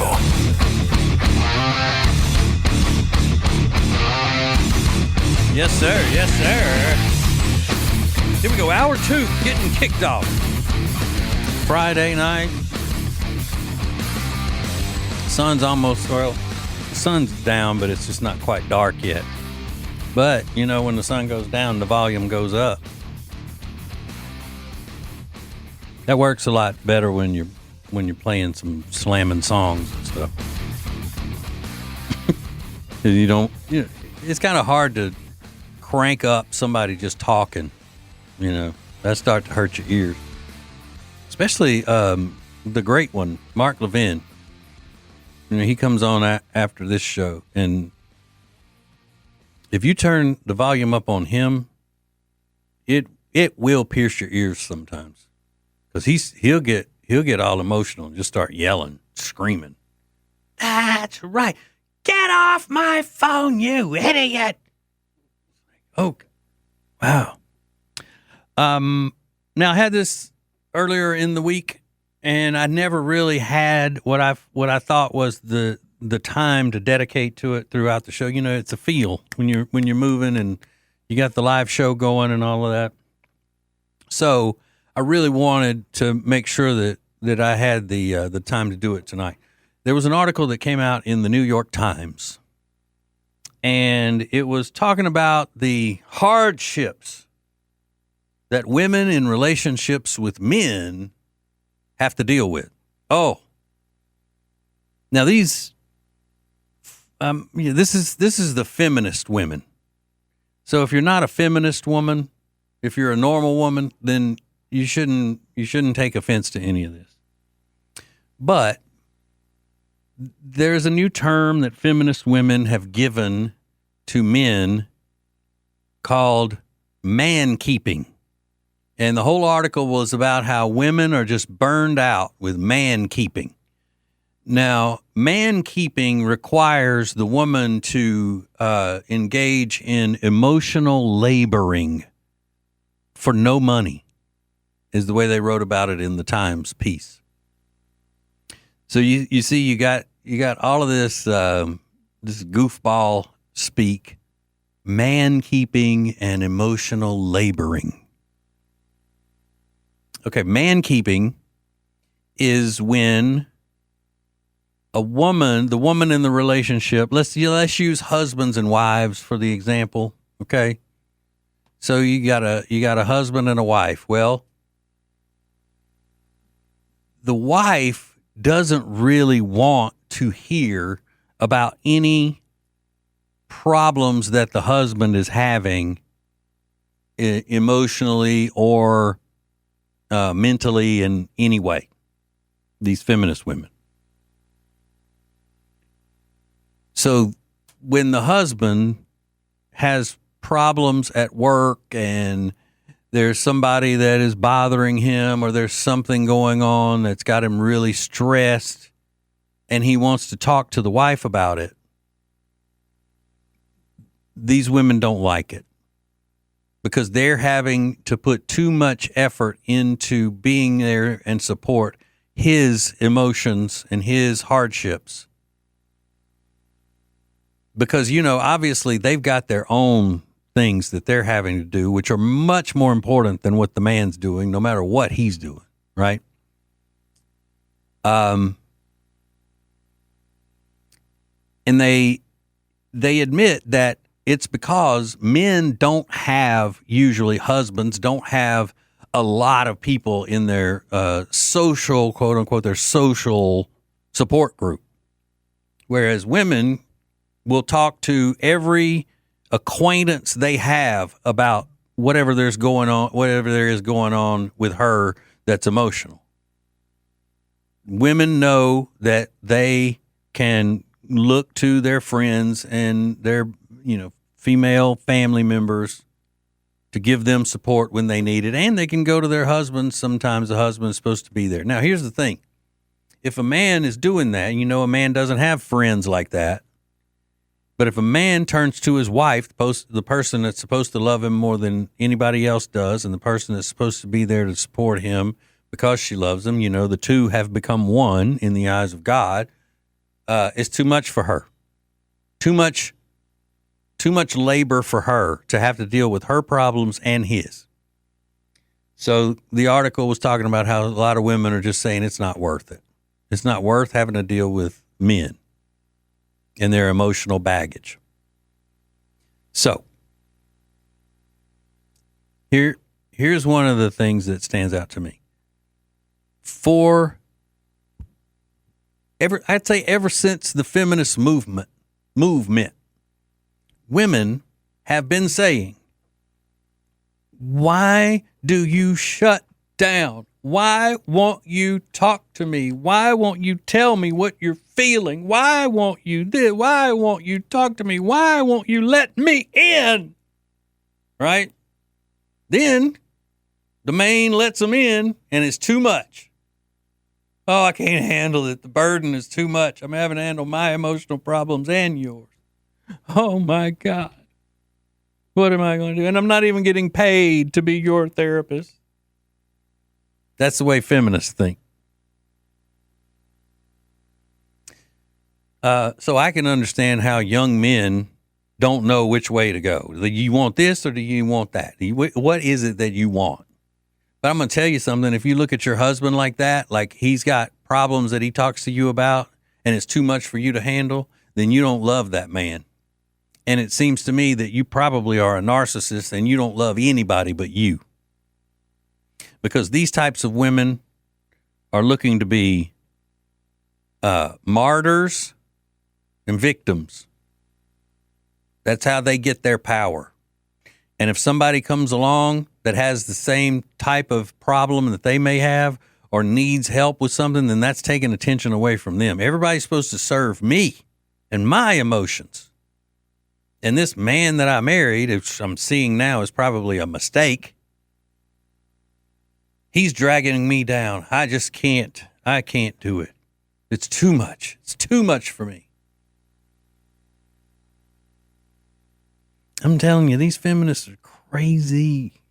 Yes, sir. Yes, sir. Here we go. Hour 2 getting kicked off. Friday night. Sun's sun's down, but it's just not quite dark yet. But, when the sun goes down, the volume goes up. That works a lot better when you're playing some slamming songs and stuff. It's kind of hard to crank up somebody just talking, that start to hurt your ears. Especially the great one, Mark Levin. he comes on after this show, and if you turn the volume up on him, it will pierce your ears sometimes, because he'll get all emotional and just start yelling, screaming. That's right. Get off my phone, you idiot. Oh, wow. Now I had this earlier in the week, and I never really had what I thought was the time to dedicate to it throughout the show. It's a feel when you're moving and you got the live show going and all of that. So I really wanted to make sure that I had the time to do it tonight. There was an article that came out in the New York Times, and it was talking about the hardships that women in relationships with men have to deal with. Oh, now these, this is the feminist women. So if you're not a feminist woman, if you're a normal woman, then you shouldn't take offense to any of this. But there's a new term that feminist women have given to men called man-keeping. And the whole article was about how women are just burned out with man-keeping. Now, man-keeping requires the woman to engage in emotional laboring for no money, is the way they wrote about it in the Times piece. So you see, you got all of this this goofball speak, man-keeping and emotional laboring. Okay, man-keeping is when the woman in the relationship, let's use husbands and wives for the example, okay? So you got a husband and a wife. Well, the wife doesn't really want to hear about any problems that the husband is having emotionally or mentally in any way. These feminist women. So when the husband has problems at work and there's somebody that is bothering him, or there's something going on that's got him really stressed, and he wants to talk to the wife about it, these women don't like it, because they're having to put too much effort into being there and support his emotions and his hardships. Because, obviously they've got their own things that they're having to do, which are much more important than what the man's doing, no matter what he's doing, right? And they admit that it's because men husbands don't have a lot of people in their social, quote unquote, their social support group. Whereas women will talk to every acquaintance they have about whatever there is going on with her that's emotional. Women know that they can look to their friends and their, female family members to give them support when they need it. And they can go to their husbands. Sometimes the husband is supposed to be there. Now, here's the thing. If a man is doing that, a man doesn't have friends like that. But if a man turns to his wife, the person that's supposed to love him more than anybody else does, and the person that's supposed to be there to support him because she loves him, the two have become one in the eyes of God, it's too much for her. Too much labor for her to have to deal with her problems and his. So the article was talking about how a lot of women are just saying it's not worth it. It's not worth having to deal with men and their emotional baggage. So here's one of the things that stands out to me. I'd say ever since the feminist movement, women have been saying, why do you shut down? Why won't you talk to me? Why won't you tell me what you're feeling? Why won't you this? Why won't you talk to me? Why won't you let me in? Right? Then the man lets them in, and it's too much. Oh, I can't handle it. The burden is too much. I'm having to handle my emotional problems and yours. Oh, my God. What am I going to do? And I'm not even getting paid to be your therapist. That's the way feminists think. So I can understand how young men don't know which way to go. Do you want this or do you want that? What is it that you want? But I'm going to tell you something. If you look at your husband like that, like he's got problems that he talks to you about and it's too much for you to handle, then you don't love that man. And it seems to me that you probably are a narcissist and you don't love anybody but you. Because these types of women are looking to be martyrs and victims. That's how they get their power. And if somebody comes along that has the same type of problem that they may have or needs help with something, then that's taking attention away from them. Everybody's supposed to serve me and my emotions. And this man that I married, which I'm seeing now is probably a mistake, he's dragging me down. I can't do it. It's too much. It's too much for me. I'm telling you, these feminists are crazy.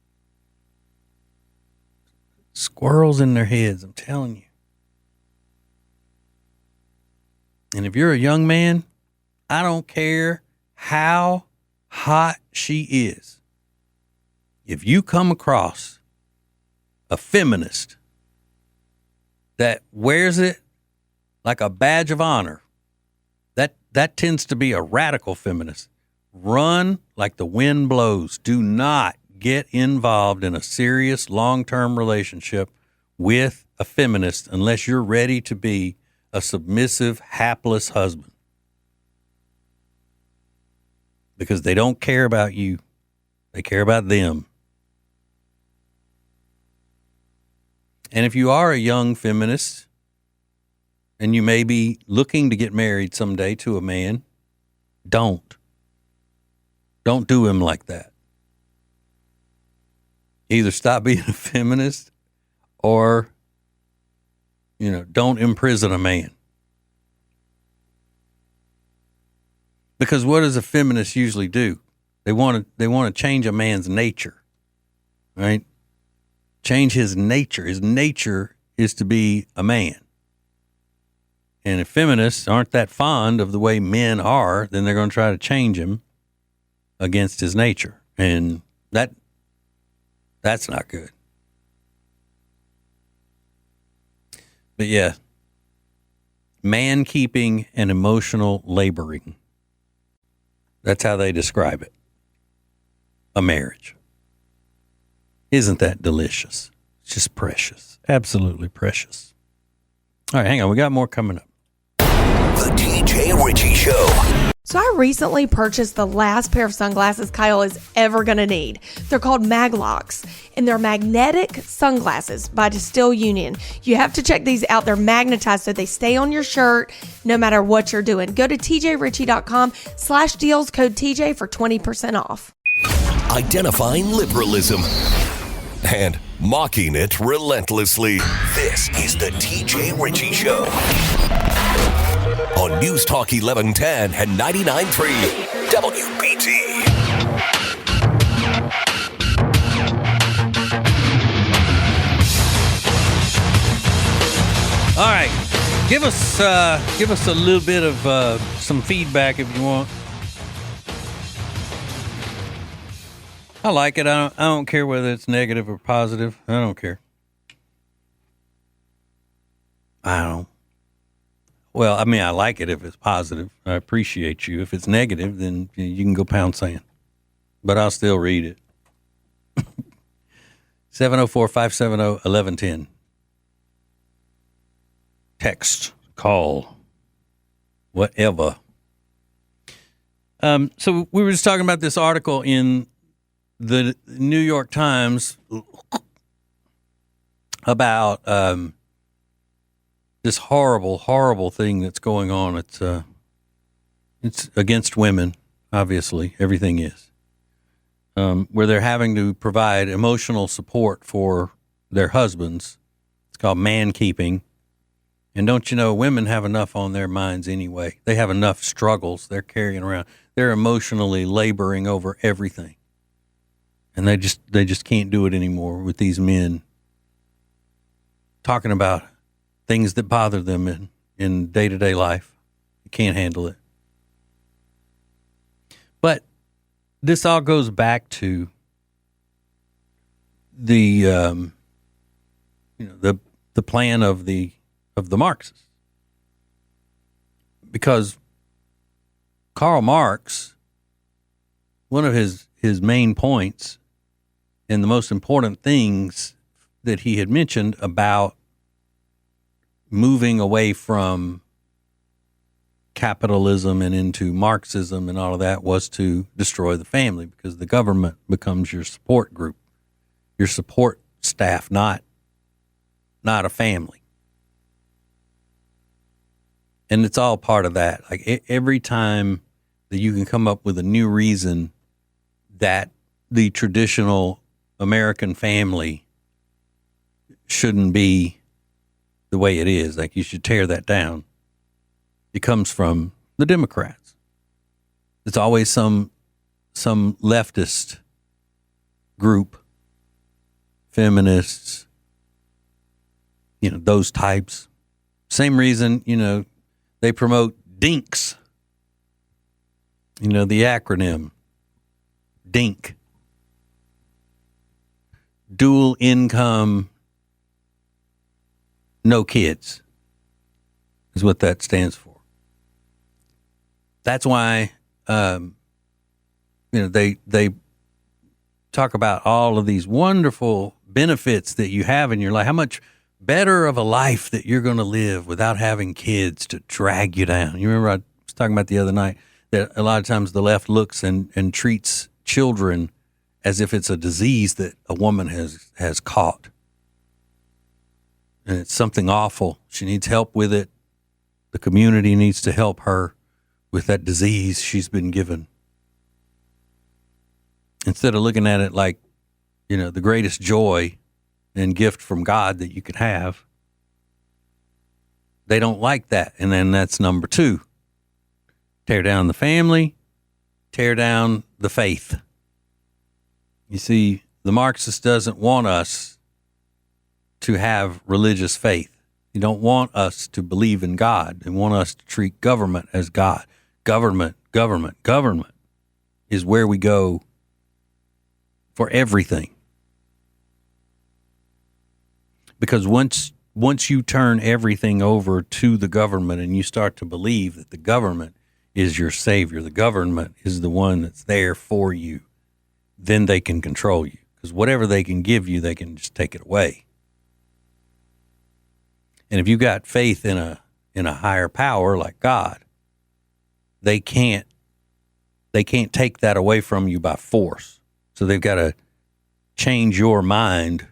Squirrels in their heads, I'm telling you. And if you're a young man, I don't care how hot she is. If you come across a feminist that wears it like a badge of honor, that tends to be a radical feminist. Run like the wind blows. Do not get involved in a serious long-term relationship with a feminist unless you're ready to be a submissive, hapless husband. Because they don't care about you. They care about them. And if you are a young feminist and you may be looking to get married someday to a man, don't do him like that. Either stop being a feminist or, don't imprison a man. Because what does a feminist usually do? They want to change a man's nature, right? Change his nature. His nature is to be a man. And if feminists aren't that fond of the way men are, then they're going to try to change him against his nature. And that's not good. But yeah, man keeping and emotional laboring. That's how they describe it. A marriage. Isn't that delicious? It's just precious. Absolutely precious. All right, hang on. We got more coming up. The TJ Ritchie Show. So I recently purchased the last pair of sunglasses Kyle is ever going to need. They're called Maglocks, and they're magnetic sunglasses by Distill Union. You have to check these out. They're magnetized so they stay on your shirt no matter what you're doing. Go to tjritchie.com/deals, code TJ for 20% off. Identifying liberalism and mocking it relentlessly. This is the TJ Ritchie Show. On News Talk 1110 and 99.3 WBT. All right, give us a little bit of some feedback if you want. I like it. I don't care whether it's negative or positive. I don't care. I don't. Well, I mean, I like it if it's positive. I appreciate you. If it's negative, then you can go pound sand. But I'll still read it. 704-570-1110. Text, call, whatever. So we were just talking about this article in the New York Times. about this horrible, horrible thing that's going on. It's against women, obviously. Everything is. Where they're having to provide emotional support for their husbands. It's called man keeping. And don't you know, women have enough on their minds anyway. They have enough struggles they're carrying around. They're emotionally laboring over everything. And they just can't do it anymore with these men talking about things that bother them in day-to-day life. You can't handle it. But this all goes back to the the plan of the Marxists, because Karl Marx, one of his main points and the most important things that he had mentioned about moving away from capitalism and into Marxism and all of that was to destroy the family, because the government becomes your support group, your support staff, not a family. And it's all part of that. Like every time that you can come up with a new reason that the traditional American family shouldn't be the way it is, like you should tear that down, it comes from the Democrats. It's always some leftist group, feminists, those types. Same reason, they promote DINKs, the acronym DINK, dual income, no kids, is what that stands for. That's why, they talk about all of these wonderful benefits that you have in your life, how much better of a life that you're going to live without having kids to drag you down. You remember I was talking about the other night that a lot of times the left looks and treats children as if it's a disease that a woman has caught. And it's something awful. She needs help with it. The community needs to help her with that disease she's been given. Instead of looking at it like, the greatest joy and gift from God that you could have, they don't like that. And then that's number 2. Tear down the family, tear down the faith. You see, the Marxist doesn't want us to have religious faith. They don't want us to believe in God. They want us to treat government as God. Government is where we go for everything. Because once you turn everything over to the government and you start to believe that the government is your savior, the government is the one that's there for you, then they can control you. Because whatever they can give you, they can just take it away. And if you got faith in a higher power like God, they can't take that away from you by force. So they've got to change your mind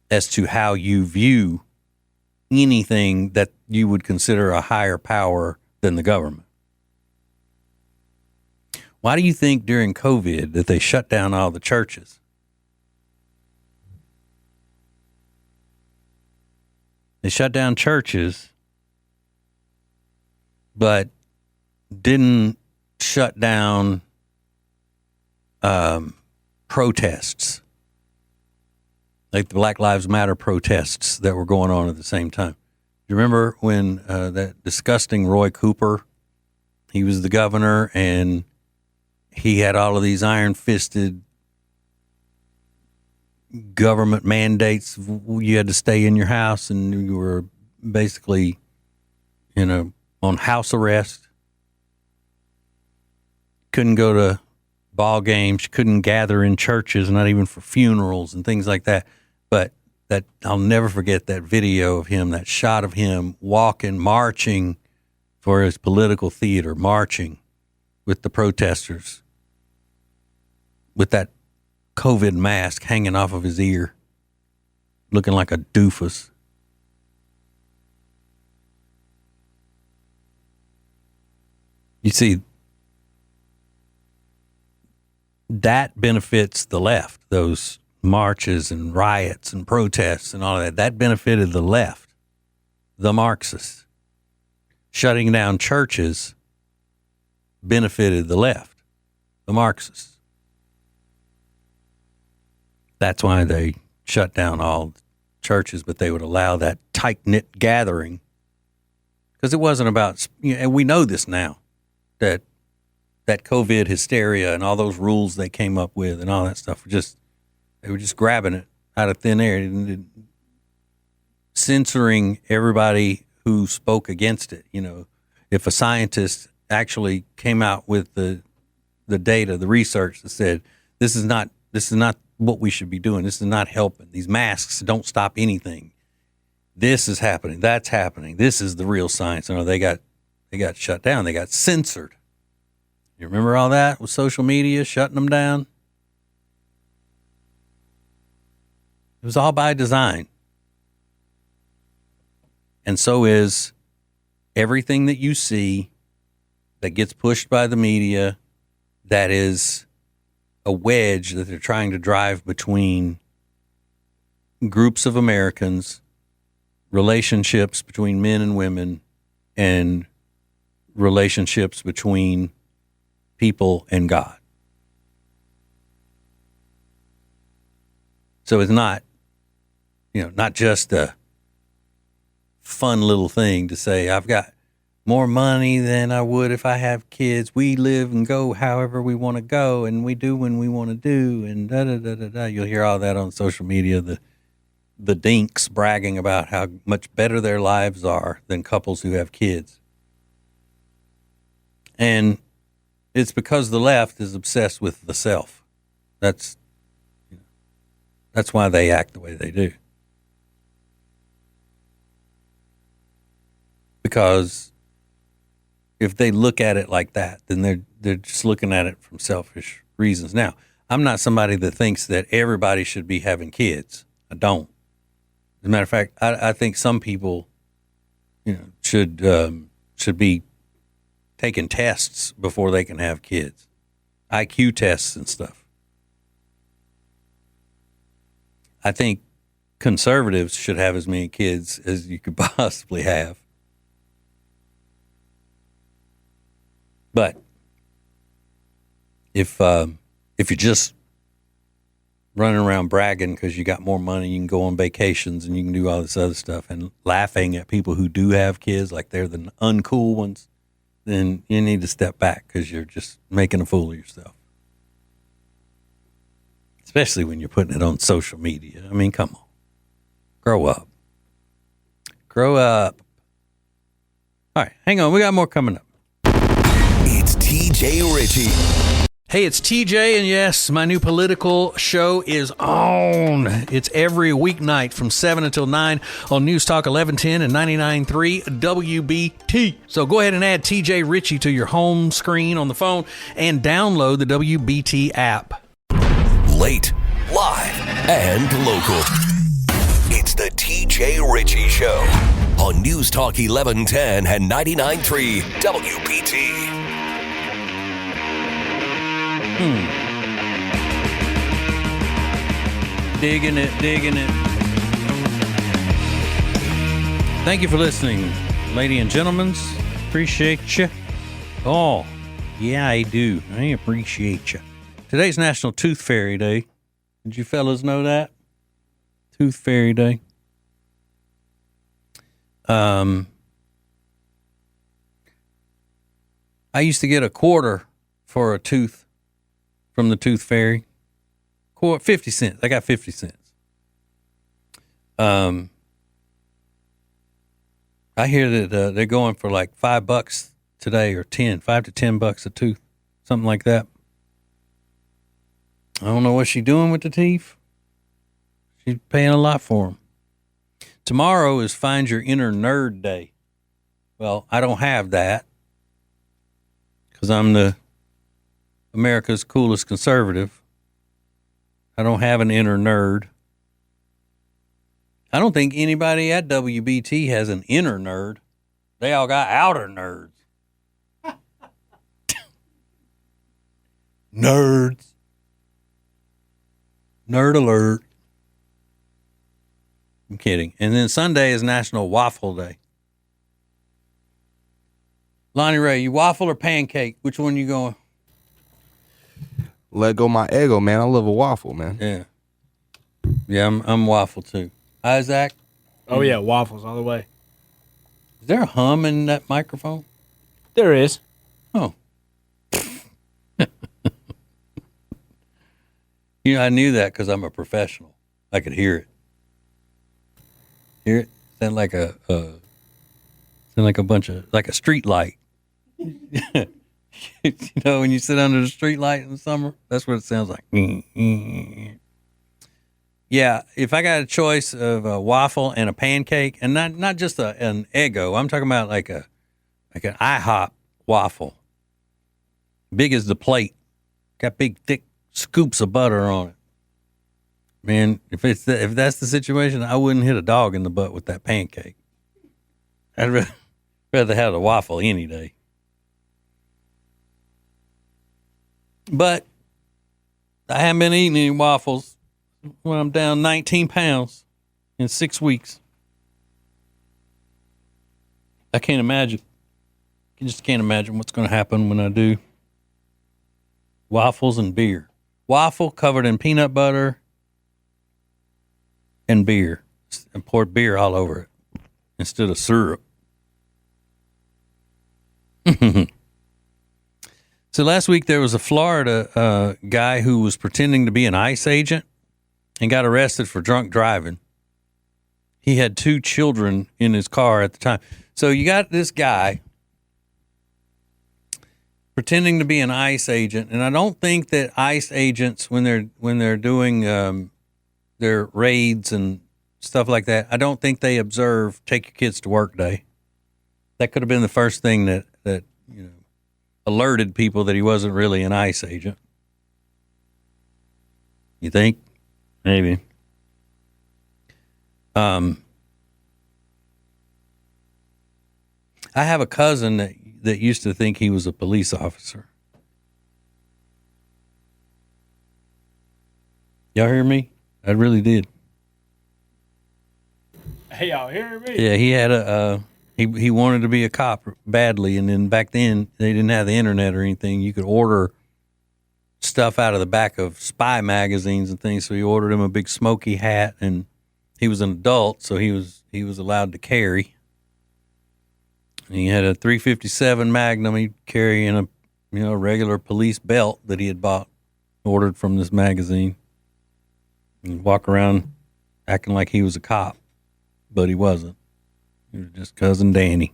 as to how you view anything that you would consider a higher power than the government. Why do you think during COVID that they shut down all the churches? They shut down churches, but didn't shut down protests, like the Black Lives Matter protests that were going on at the same time. You remember when that disgusting Roy Cooper, he was the governor, and he had all of these iron-fisted government mandates. You had to stay in your house, and you were basically, on house arrest. Couldn't go to ball games, couldn't gather in churches, not even for funerals and things like that. But that I'll never forget that video of him, that shot of him walking, marching for his political theater, marching with the protesters, with that COVID mask hanging off of his ear, looking like a doofus. You see, that benefits the left, those marches and riots and protests and all of that. That benefited the left, the Marxists. Shutting down churches benefited the left, the Marxists. That's why they shut down all churches, but they would allow that tight-knit gathering. Because it wasn't about, and we know this now, that COVID hysteria and all those rules they came up with and all that stuff they were just grabbing it out of thin air and censoring everybody who spoke against it. If a scientist actually came out with the data, the research that said this is not what we should be doing. This is not helping. These masks don't stop anything. This is happening. That's happening. This is the real science. They got shut down. They got censored. You remember all that with social media shutting them down? It was all by design. And so is everything that you see that gets pushed by the media that is a wedge that they're trying to drive between groups of Americans, relationships between men and women, and relationships between people and God. So it's not, not just a fun little thing to say, I've got more money than I would if I have kids. We live and go however we want to go, and we do when we want to do, and da-da-da-da-da. You'll hear all that on social media, the dinks bragging about how much better their lives are than couples who have kids. And it's because the left is obsessed with the self. That's why they act the way they do. Because if they look at it like that, then they're just looking at it from selfish reasons. Now, I'm not somebody that thinks that everybody should be having kids. I don't. As a matter of fact, I think some people, should be taking tests before they can have kids, IQ tests and stuff. I think conservatives should have as many kids as you could possibly have. But if you're just running around bragging because you got more money, you can go on vacations and you can do all this other stuff, and laughing at people who do have kids like they're the uncool ones, then you need to step back because you're just making a fool of yourself. Especially when you're putting it on social media. I mean, come on. Grow up. Grow up. All right, hang on. We got more coming up. It's TJ Ritchie. Hey, it's TJ, and yes, my new political show is on. It's every weeknight from 7 until 9 on News Talk 1110 and 99.3 WBT. So go ahead and add TJ Ritchie to your home screen on the phone and download the WBT app. Late, live, and local. It's the TJ Ritchie Show on News Talk 1110 and 99.3 WBT. Digging it. Thank you for listening, ladies and gentlemen. Appreciate you. Oh, yeah, I do. I appreciate you. Today's National Tooth Fairy Day. Did you fellas know that? Tooth Fairy Day. I used to get a quarter for a tooth from the Tooth Fairy. 50 cents. I got 50 cents. I hear that they're going for like $5 today, or $5 to $10 a tooth, something like that. I don't know what she's doing with the teeth. She's paying a lot for them. Tomorrow is Find Your Inner Nerd Day. Well, I don't have that because I'm America's coolest conservative. I don't have an inner nerd. I don't think anybody at WBT has an inner nerd. They all got outer nerds. Nerds. Nerd alert. I'm kidding. And then Sunday is National Waffle Day. Lonnie Ray, you waffle or pancake? Which one you going? Let go my ego, man. I love a waffle, man. Yeah. Yeah, I'm waffle too. Isaac? Oh, yeah, waffles all the way. Is there a hum in that microphone? There is. Oh. I knew that because I'm a professional. I could hear it. Hear it? Sound like a bunch of, like a street light. When you sit under the street light in the summer, that's what it sounds like. Yeah, if I got a choice of a waffle and a pancake, and not just an Eggo, I'm talking about like an IHOP waffle, big as the plate, got big thick scoops of butter on it. Man, if that's the situation, I wouldn't hit a dog in the butt with that pancake. I'd rather have a waffle any day. But I haven't been eating any waffles when I'm down 19 pounds in 6 weeks. I can't imagine. I just can't imagine what's going to happen when I do. Waffles and beer. Waffle covered in peanut butter and beer. And poured beer all over it instead of syrup. So last week there was a Florida guy who was pretending to be an ICE agent and got arrested for drunk driving. He had 2 children in his car at the time. So you got this guy pretending to be an ICE agent, and I don't think that ICE agents, when they're doing their raids and stuff like that, I don't think they observe take your kids to work day. That could have been the first thing that alerted people that he wasn't really an ICE agent. You think? Maybe. I have a cousin that used to think he was a police officer. Y'all hear me? I really did. Hey, y'all hear me? Yeah, he had he wanted to be a cop badly, and then back then they didn't have the internet or anything. You could order stuff out of the back of spy magazines and things. So he ordered him a big smoky hat, and he was an adult, so he was allowed to carry. And he had a .357 Magnum he'd carry in a regular police belt that he had ordered from this magazine, and walk around acting like he was a cop, but he wasn't. He was just Cousin Danny.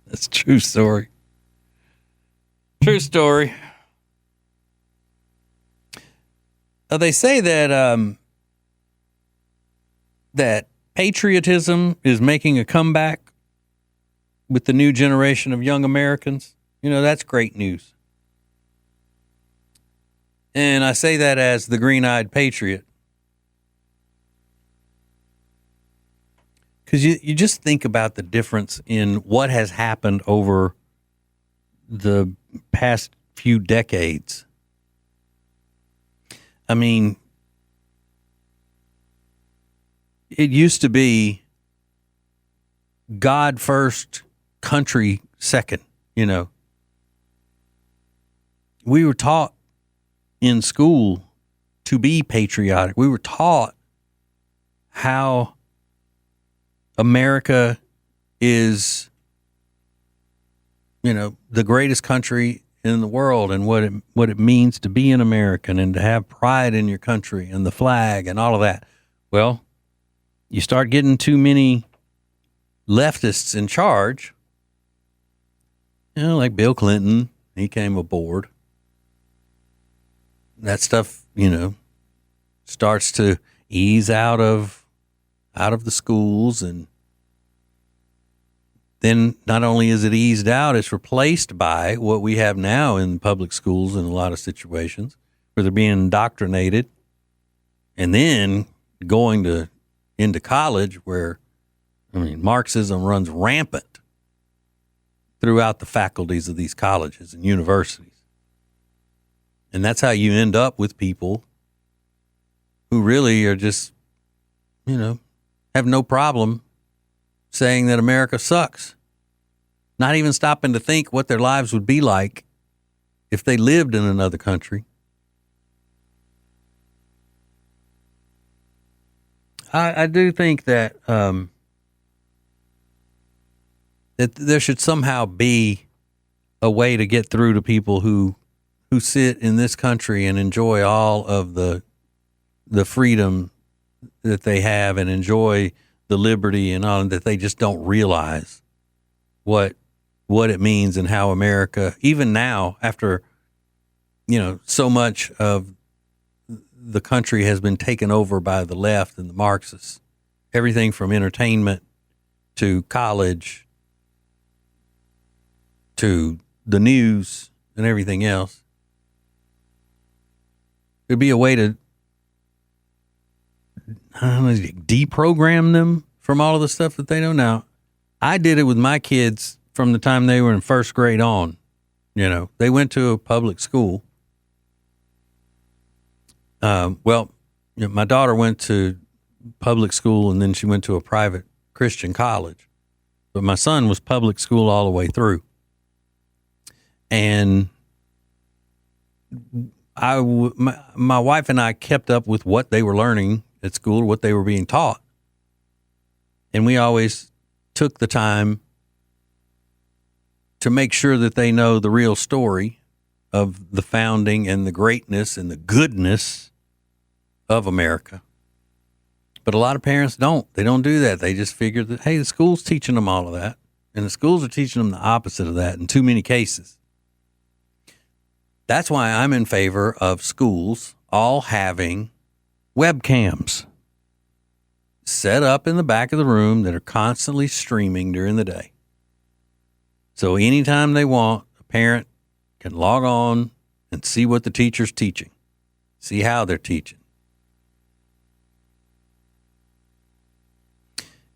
That's a true story. True story. They say that that patriotism is making a comeback with the new generation of young Americans. That's great news. And I say that as the green-eyed patriot. Because you just think about the difference in what has happened over the past few decades. I mean, it used to be God first, country second, We were taught in school to be patriotic. We were taught how America is, the greatest country in the world, and what it means to be an American and to have pride in your country and the flag and all of that. Well, you start getting too many leftists in charge, like Bill Clinton, he came aboard. That stuff, starts to ease out of the schools, and then not only is it eased out, it's replaced by what we have now in public schools in a lot of situations where they're being indoctrinated. And then going into college where, Marxism runs rampant throughout the faculties of these colleges and universities. And that's how you end up with people who really are just, have no problem saying that America sucks. Not even stopping to think what their lives would be like if they lived in another country. I do think that that there should somehow be a way to get through to people who sit in this country and enjoy all of the freedom that they have and enjoy the liberty and all, that they just don't realize what it means and how America, even now, after so much of the country has been taken over by the left and the Marxists, everything from entertainment to college to the news and everything else. There'd be a way to deprogram them from all of the stuff that they know now. I did it with my kids from the time they were in first grade on. They went to a public school. My daughter went to public school and then she went to a private Christian college. But my son was public school all the way through. And my wife and I kept up with what they were learning at school, what they were being taught. And we always took the time to make sure that they know the real story of the founding and the greatness and the goodness of America. But a lot of parents don't. They don't do that. They just figure that, hey, the school's teaching them all of that. And the schools are teaching them the opposite of that in too many cases. That's why I'm in favor of schools all having webcams set up in the back of the room that are constantly streaming during the day. So anytime they want, a parent can log on and see what the teacher's teaching, see how they're teaching.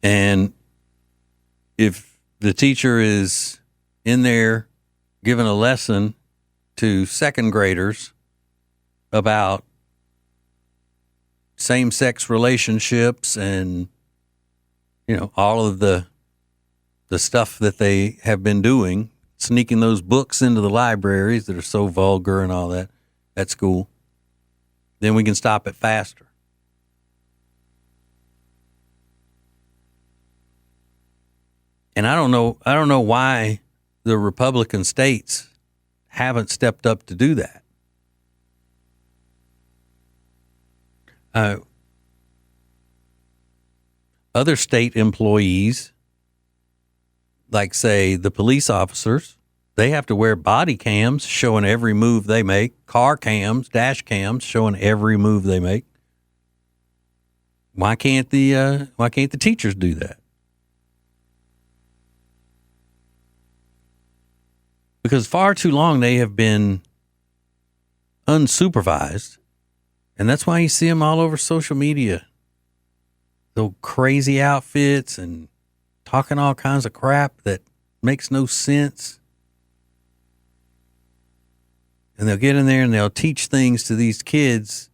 And if the teacher is in there giving a lesson to second graders about same-sex relationships and, all of the stuff that they have been doing, sneaking those books into the libraries that are so vulgar and all that at school, then we can stop it faster. And I don't know why the Republican states haven't stepped up to do that. Other state employees, like say the police officers, they have to wear body cams showing every move they make, car cams, dash cams showing every move they make. Why can't the teachers do that? Because far too long they have been unsupervised, and that's why you see them all over social media. Those crazy outfits and talking all kinds of crap that makes no sense. And they'll get in there and they'll teach things to these kids,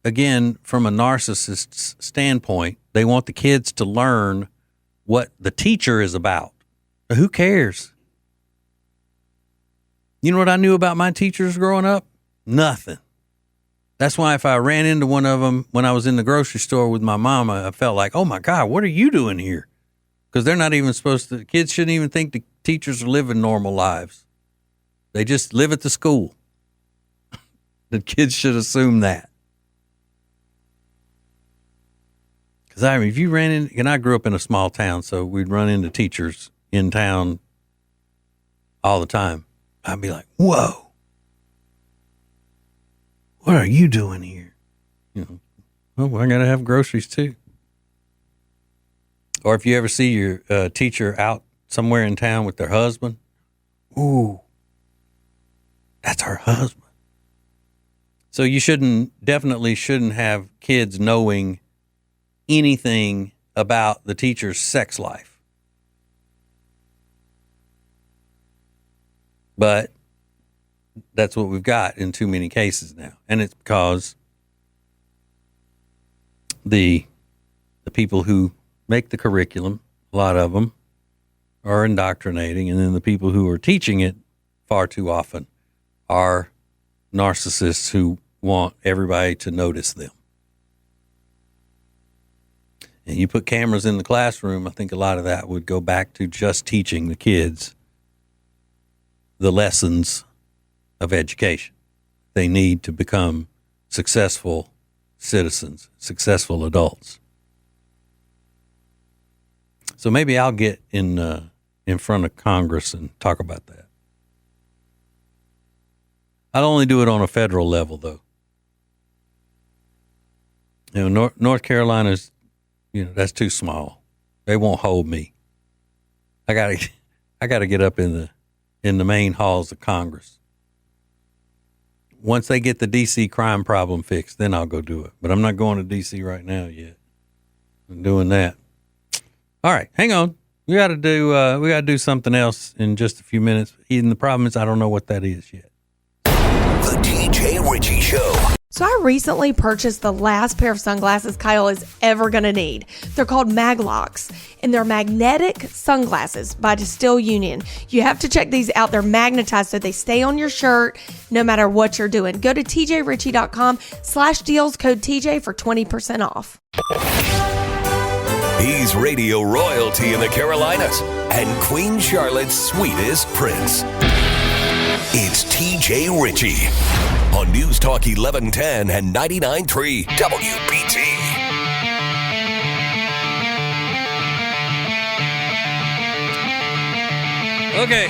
again, from a narcissist's standpoint. They want the kids to learn what the teacher is about. But who cares? You know what I knew about my teachers growing up? Nothing. That's why if I ran into one of them when I was in the grocery store with my mama, I felt like, oh my God, what are you doing here? Because they're not even supposed to, kids shouldn't even think the teachers are living normal lives. They just live at the school. The kids should assume that. Because if you ran in, and I grew up in a small town, so we'd run into teachers in town all the time. I'd be like, whoa, what are you doing here? Well, I got to have groceries too. Or if you ever see your teacher out somewhere in town with their husband, ooh, that's her husband. So you definitely shouldn't have kids knowing anything about the teacher's sex life. But that's what we've got in too many cases now. And it's because the people who make the curriculum, a lot of them, are indoctrinating, and then the people who are teaching it far too often are narcissists who want everybody to notice them. And you put cameras in the classroom, I think a lot of that would go back to just teaching the kids the lessons of education. They need to become successful citizens, successful adults. So maybe I'll get in front of Congress and talk about that. I'll only do it on a federal level, though. You know, North Carolina's, that's too small. They won't hold me. I gotta get up in the main halls of Congress. Once they get the D.C. crime problem fixed, then I'll go do it. But I'm not going to D.C. right now yet. I'm doing that. All right, hang on. We got to do something else in just a few minutes. And the problem is I don't know what that is yet. The TJ Ritchie Show. So I recently purchased the last pair of sunglasses Kyle is ever going to need. They're called Maglocks, and they're magnetic sunglasses by Distill Union. You have to check these out. They're magnetized so they stay on your shirt no matter what you're doing. Go to tjritchie.com/deals, code TJ for 20% off. He's radio royalty in the Carolinas and Queen Charlotte's sweetest prince. It's TJ Ritchie on News Talk 1110 and 99.3 WBT. Okay,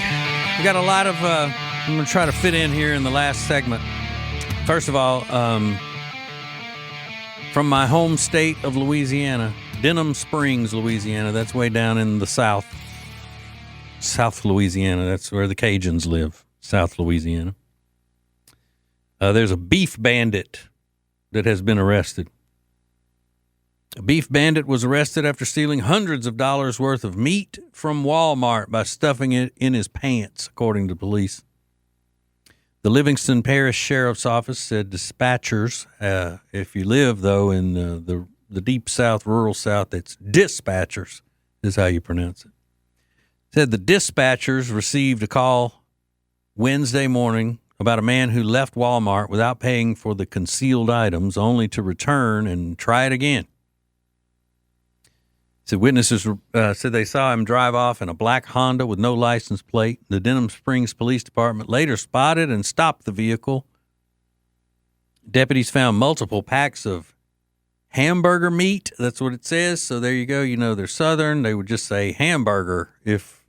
we got a lot of, I'm going to try to fit in here in the last segment. First of all, from my home state of Louisiana, Denham Springs, Louisiana, that's way down in the South Louisiana. That's where the Cajuns live, South Louisiana. There's a beef bandit that has been arrested. A beef bandit was arrested after stealing hundreds of dollars worth of meat from Walmart by stuffing it in his pants, according to police. The Livingston Parish Sheriff's Office said dispatchers, if you live, though, in the deep South, rural South, it's dispatchers is how you pronounce it. Said the dispatchers received a call Wednesday morning about a man who left Walmart without paying for the concealed items, only to return and try it again. Said witnesses said they saw him drive off in a black Honda with no license plate. The Denham Springs Police Department later spotted and stopped the vehicle. Deputies found multiple packs of hamburger meat. That's what it says. So there you go. You know, they're Southern. They would just say hamburger if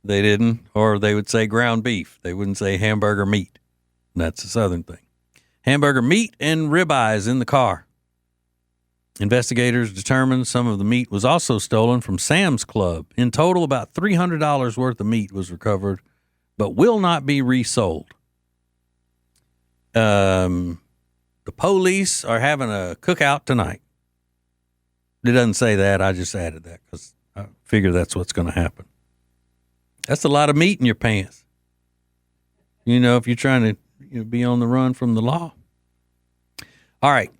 they didn't, or they would say ground beef. They wouldn't say hamburger meat. That's a Southern thing. Hamburger meat and ribeyes in the car. Investigators determined some of the meat was also stolen from Sam's Club. In total, about $300 worth of meat was recovered, but will not be resold. The police are having a cookout tonight. It doesn't say that. I just added that because I figure that's what's going to happen. That's a lot of meat in your pants. You know, if you're trying to be on the run from the law. All right.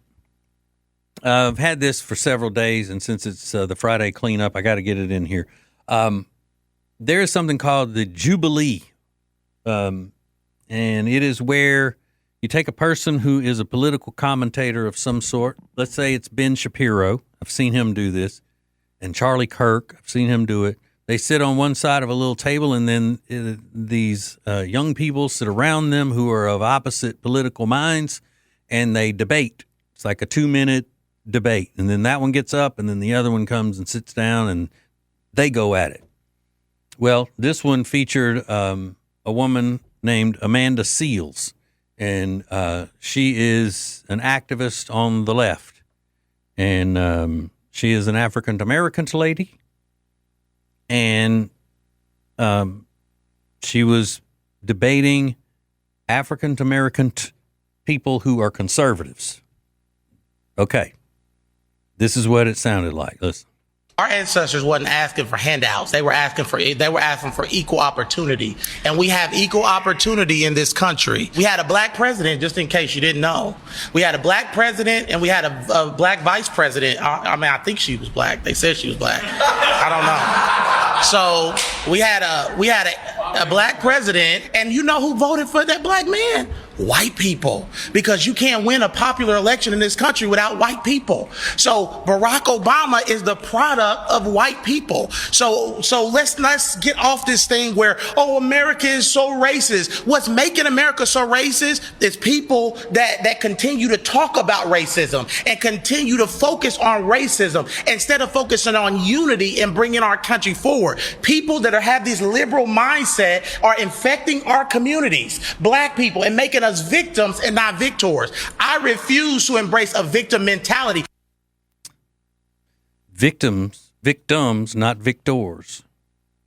I've had this for several days, and since it's the Friday cleanup, I got to get it in here. There is something called the Jubilee, and it is where you take a person who is a political commentator of some sort. Let's say it's Ben Shapiro. I've seen him do this, and Charlie Kirk. I've seen him do it. They sit on one side of a little table, and then these young people sit around them who are of opposite political minds, and they debate. It's like a 2-minute debate, and then that one gets up, and then the other one comes and sits down, and they go at it. Well, this one featured a woman named Amanda Seals, and she is an activist on the left, and she is an African-American lady, and she was debating African-American people who are conservatives. Okay. This is what it sounded like. Listen. Our ancestors wasn't asking for handouts. They were asking for equal opportunity. And we have equal opportunity in this country. We had a black president, just in case you didn't know. We had a black president and we had a black vice president. I mean, I think she was black. They said she was black. I don't know. So we had a black president, and you know who voted for that black man? White people, because you can't win a popular election in this country without white people. So Barack Obama is the product of white people. So let's get off this thing where, oh, America is so racist. What's making America so racist is people that continue to talk about racism and continue to focus on racism instead of focusing on unity and bringing our country forward. People that have this liberal mindset are infecting our communities, black people, and making us victims and not victors. I refuse to embrace a victim mentality. Victims, not victors.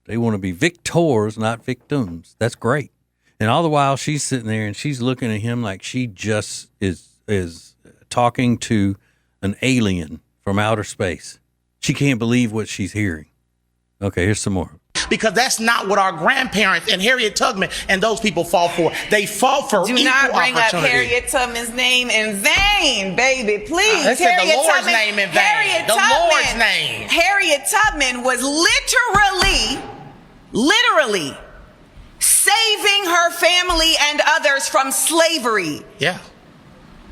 They want to be victors, not victims. That's great. And all the while she's sitting there and she's looking at him like she just is talking to an alien from outer space. She can't believe what she's hearing. Okay, here's some more. Because that's not what our grandparents and Harriet Tubman and those people fought for. They fought for equal opportunity. Do not bring up Harriet Tubman's name in vain, baby. Please. I said the Lord's name in vain. Lord's name. Harriet Tubman was literally saving her family and others from slavery. Yeah.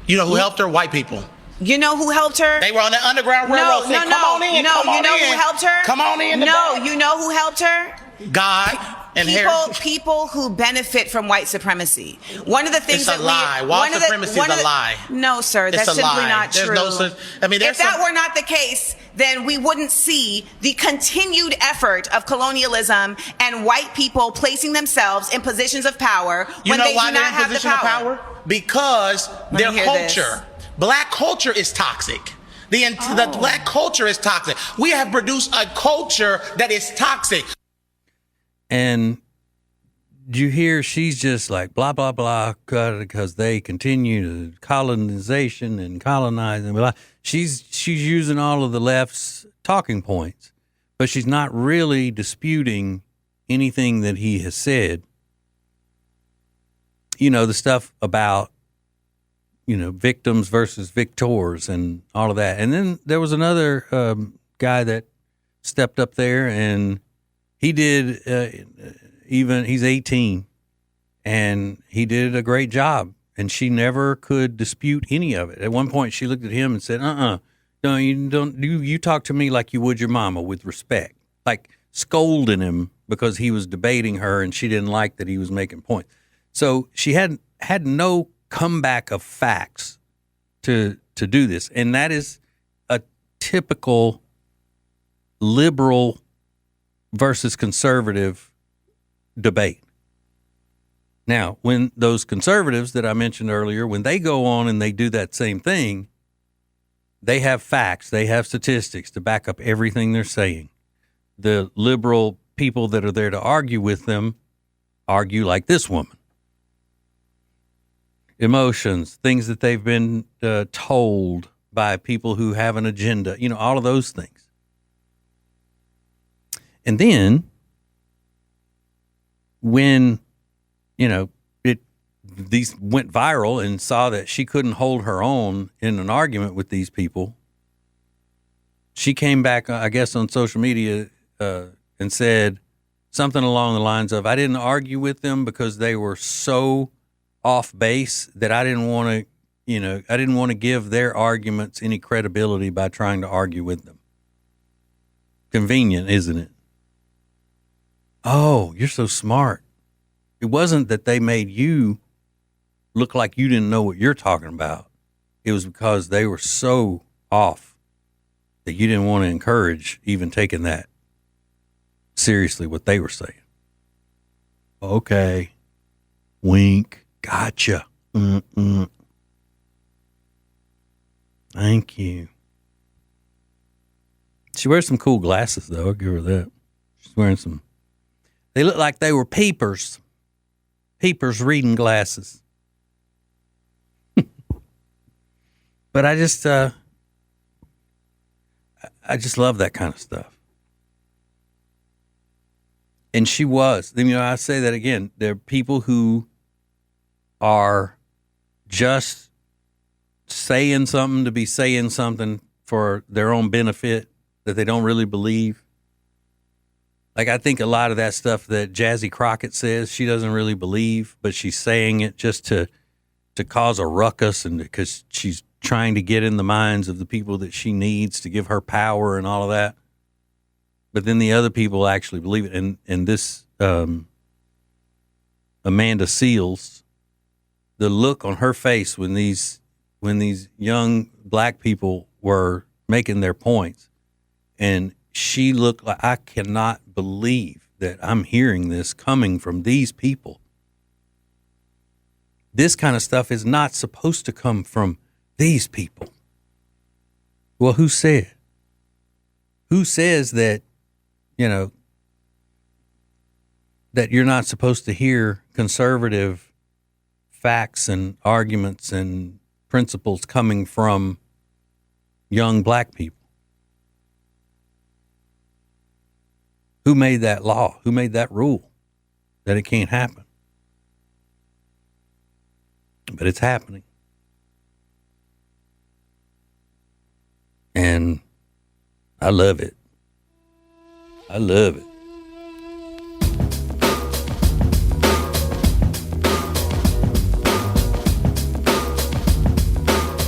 You know who helped her? White people. You know who helped her? They were on the Underground Railroad. Come on in. No, you know who helped her? Come on in. No, you know who helped her? God and people who benefit from white supremacy. One of the things it's a lie. White supremacy is a lie. No, sir, that's simply not true. If that were not the case, then we wouldn't see the continued effort of colonialism and white people placing themselves in positions of power when they do not have the power. Because their culture. Black culture is toxic. The black culture is toxic. We have produced a culture that is toxic. And you hear she's just like blah, blah, blah, because they continue to colonization and colonizing. Blah. She's using all of the left's talking points, but she's not really disputing anything that he has said. You know, the stuff about, victims versus victors and all of that. And then there was another guy that stepped up there and he did, he's 18 and he did a great job and she never could dispute any of it. At one point she looked at him and said, no, you talk to me like you would your mama with respect, like scolding him because he was debating her and she didn't like that he was making points. So she had no comeback of facts to do this. And that is a typical liberal versus conservative debate. Now, when those conservatives that I mentioned earlier, when they go on and they do that same thing, they have facts, they have statistics to back up everything they're saying. The liberal people that are there to argue with them argue like this woman. Emotions, things that they've been told by people who have an agenda, all of those things. And then when, these went viral and saw that she couldn't hold her own in an argument with these people, she came back, I guess, on social media and said something along the lines of, I didn't argue with them because they were so off base that I didn't want to give their arguments any credibility by trying to argue with them. Convenient, isn't it? Oh, you're so smart. It wasn't that they made you look like you didn't know what you're talking about. It was because they were so off that you didn't want to encourage even taking that seriously, what they were saying. Okay. Wink. Gotcha. Thank you. She wears some cool glasses, though. I'll give her that. She's wearing some. They look like they were peepers. Peepers reading glasses. But I just, I just love that kind of stuff. And she was. I say that again. There are people who are just saying something to be saying something for their own benefit that they don't really believe. Like, I think a lot of that stuff that Jazzy Crockett says, she doesn't really believe, but she's saying it just to cause a ruckus and because she's trying to get in the minds of the people that she needs to give her power and all of that. But then the other people actually believe it. And this Amanda Seals, the look on her face when these young black people were making their points, and she looked like, I cannot believe that I'm hearing this coming from these people. This kind of stuff is not supposed to come from these people. Well, who said? Who says that, that you're not supposed to hear conservative facts and arguments and principles coming from young black people? Who made that law? Who made that rule that it can't happen? But it's happening. And I love it. I love it.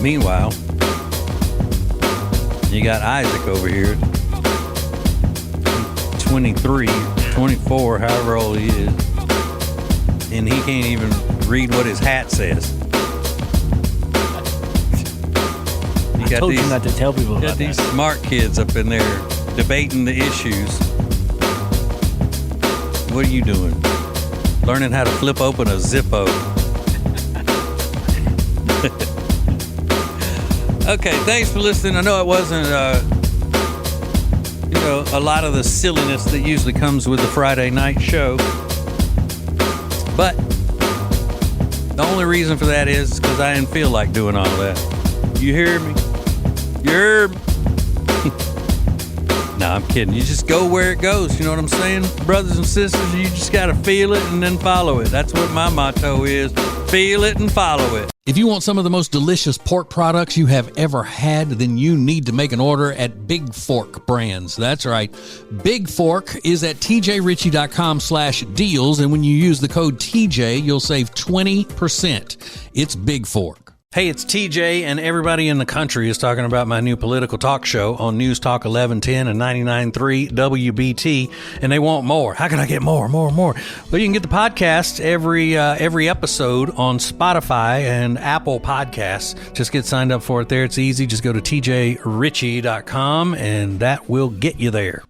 Meanwhile, you got Isaac over here, 23, 24, however old he is, and he can't even read what his hat says. I told you not to tell people about these smart kids up in there debating the issues. What are you doing? Learning how to flip open a Zippo. Okay, thanks for listening. I know it wasn't, a lot of the silliness that usually comes with the Friday night show. But the only reason for that is because I didn't feel like doing all that. You hear me? You hear me? No, I'm kidding. You just go where it goes. You know what I'm saying? Brothers and sisters, you just got to feel it and then follow it. That's what my motto is. Feel it and follow it. If you want some of the most delicious pork products you have ever had, then you need to make an order at Big Fork Brands. That's right. Big Fork is at tjritchie.com/deals, and when you use the code TJ, you'll save 20%. It's Big Fork. Hey, it's TJ, and everybody in the country is talking about my new political talk show on News Talk 1110 and 99.3 WBT, and they want more. How can I get more? Well, you can get the podcast every episode on Spotify and Apple Podcasts. Just get signed up for it there. It's easy. Just go to tjritchie.com, and that will get you there.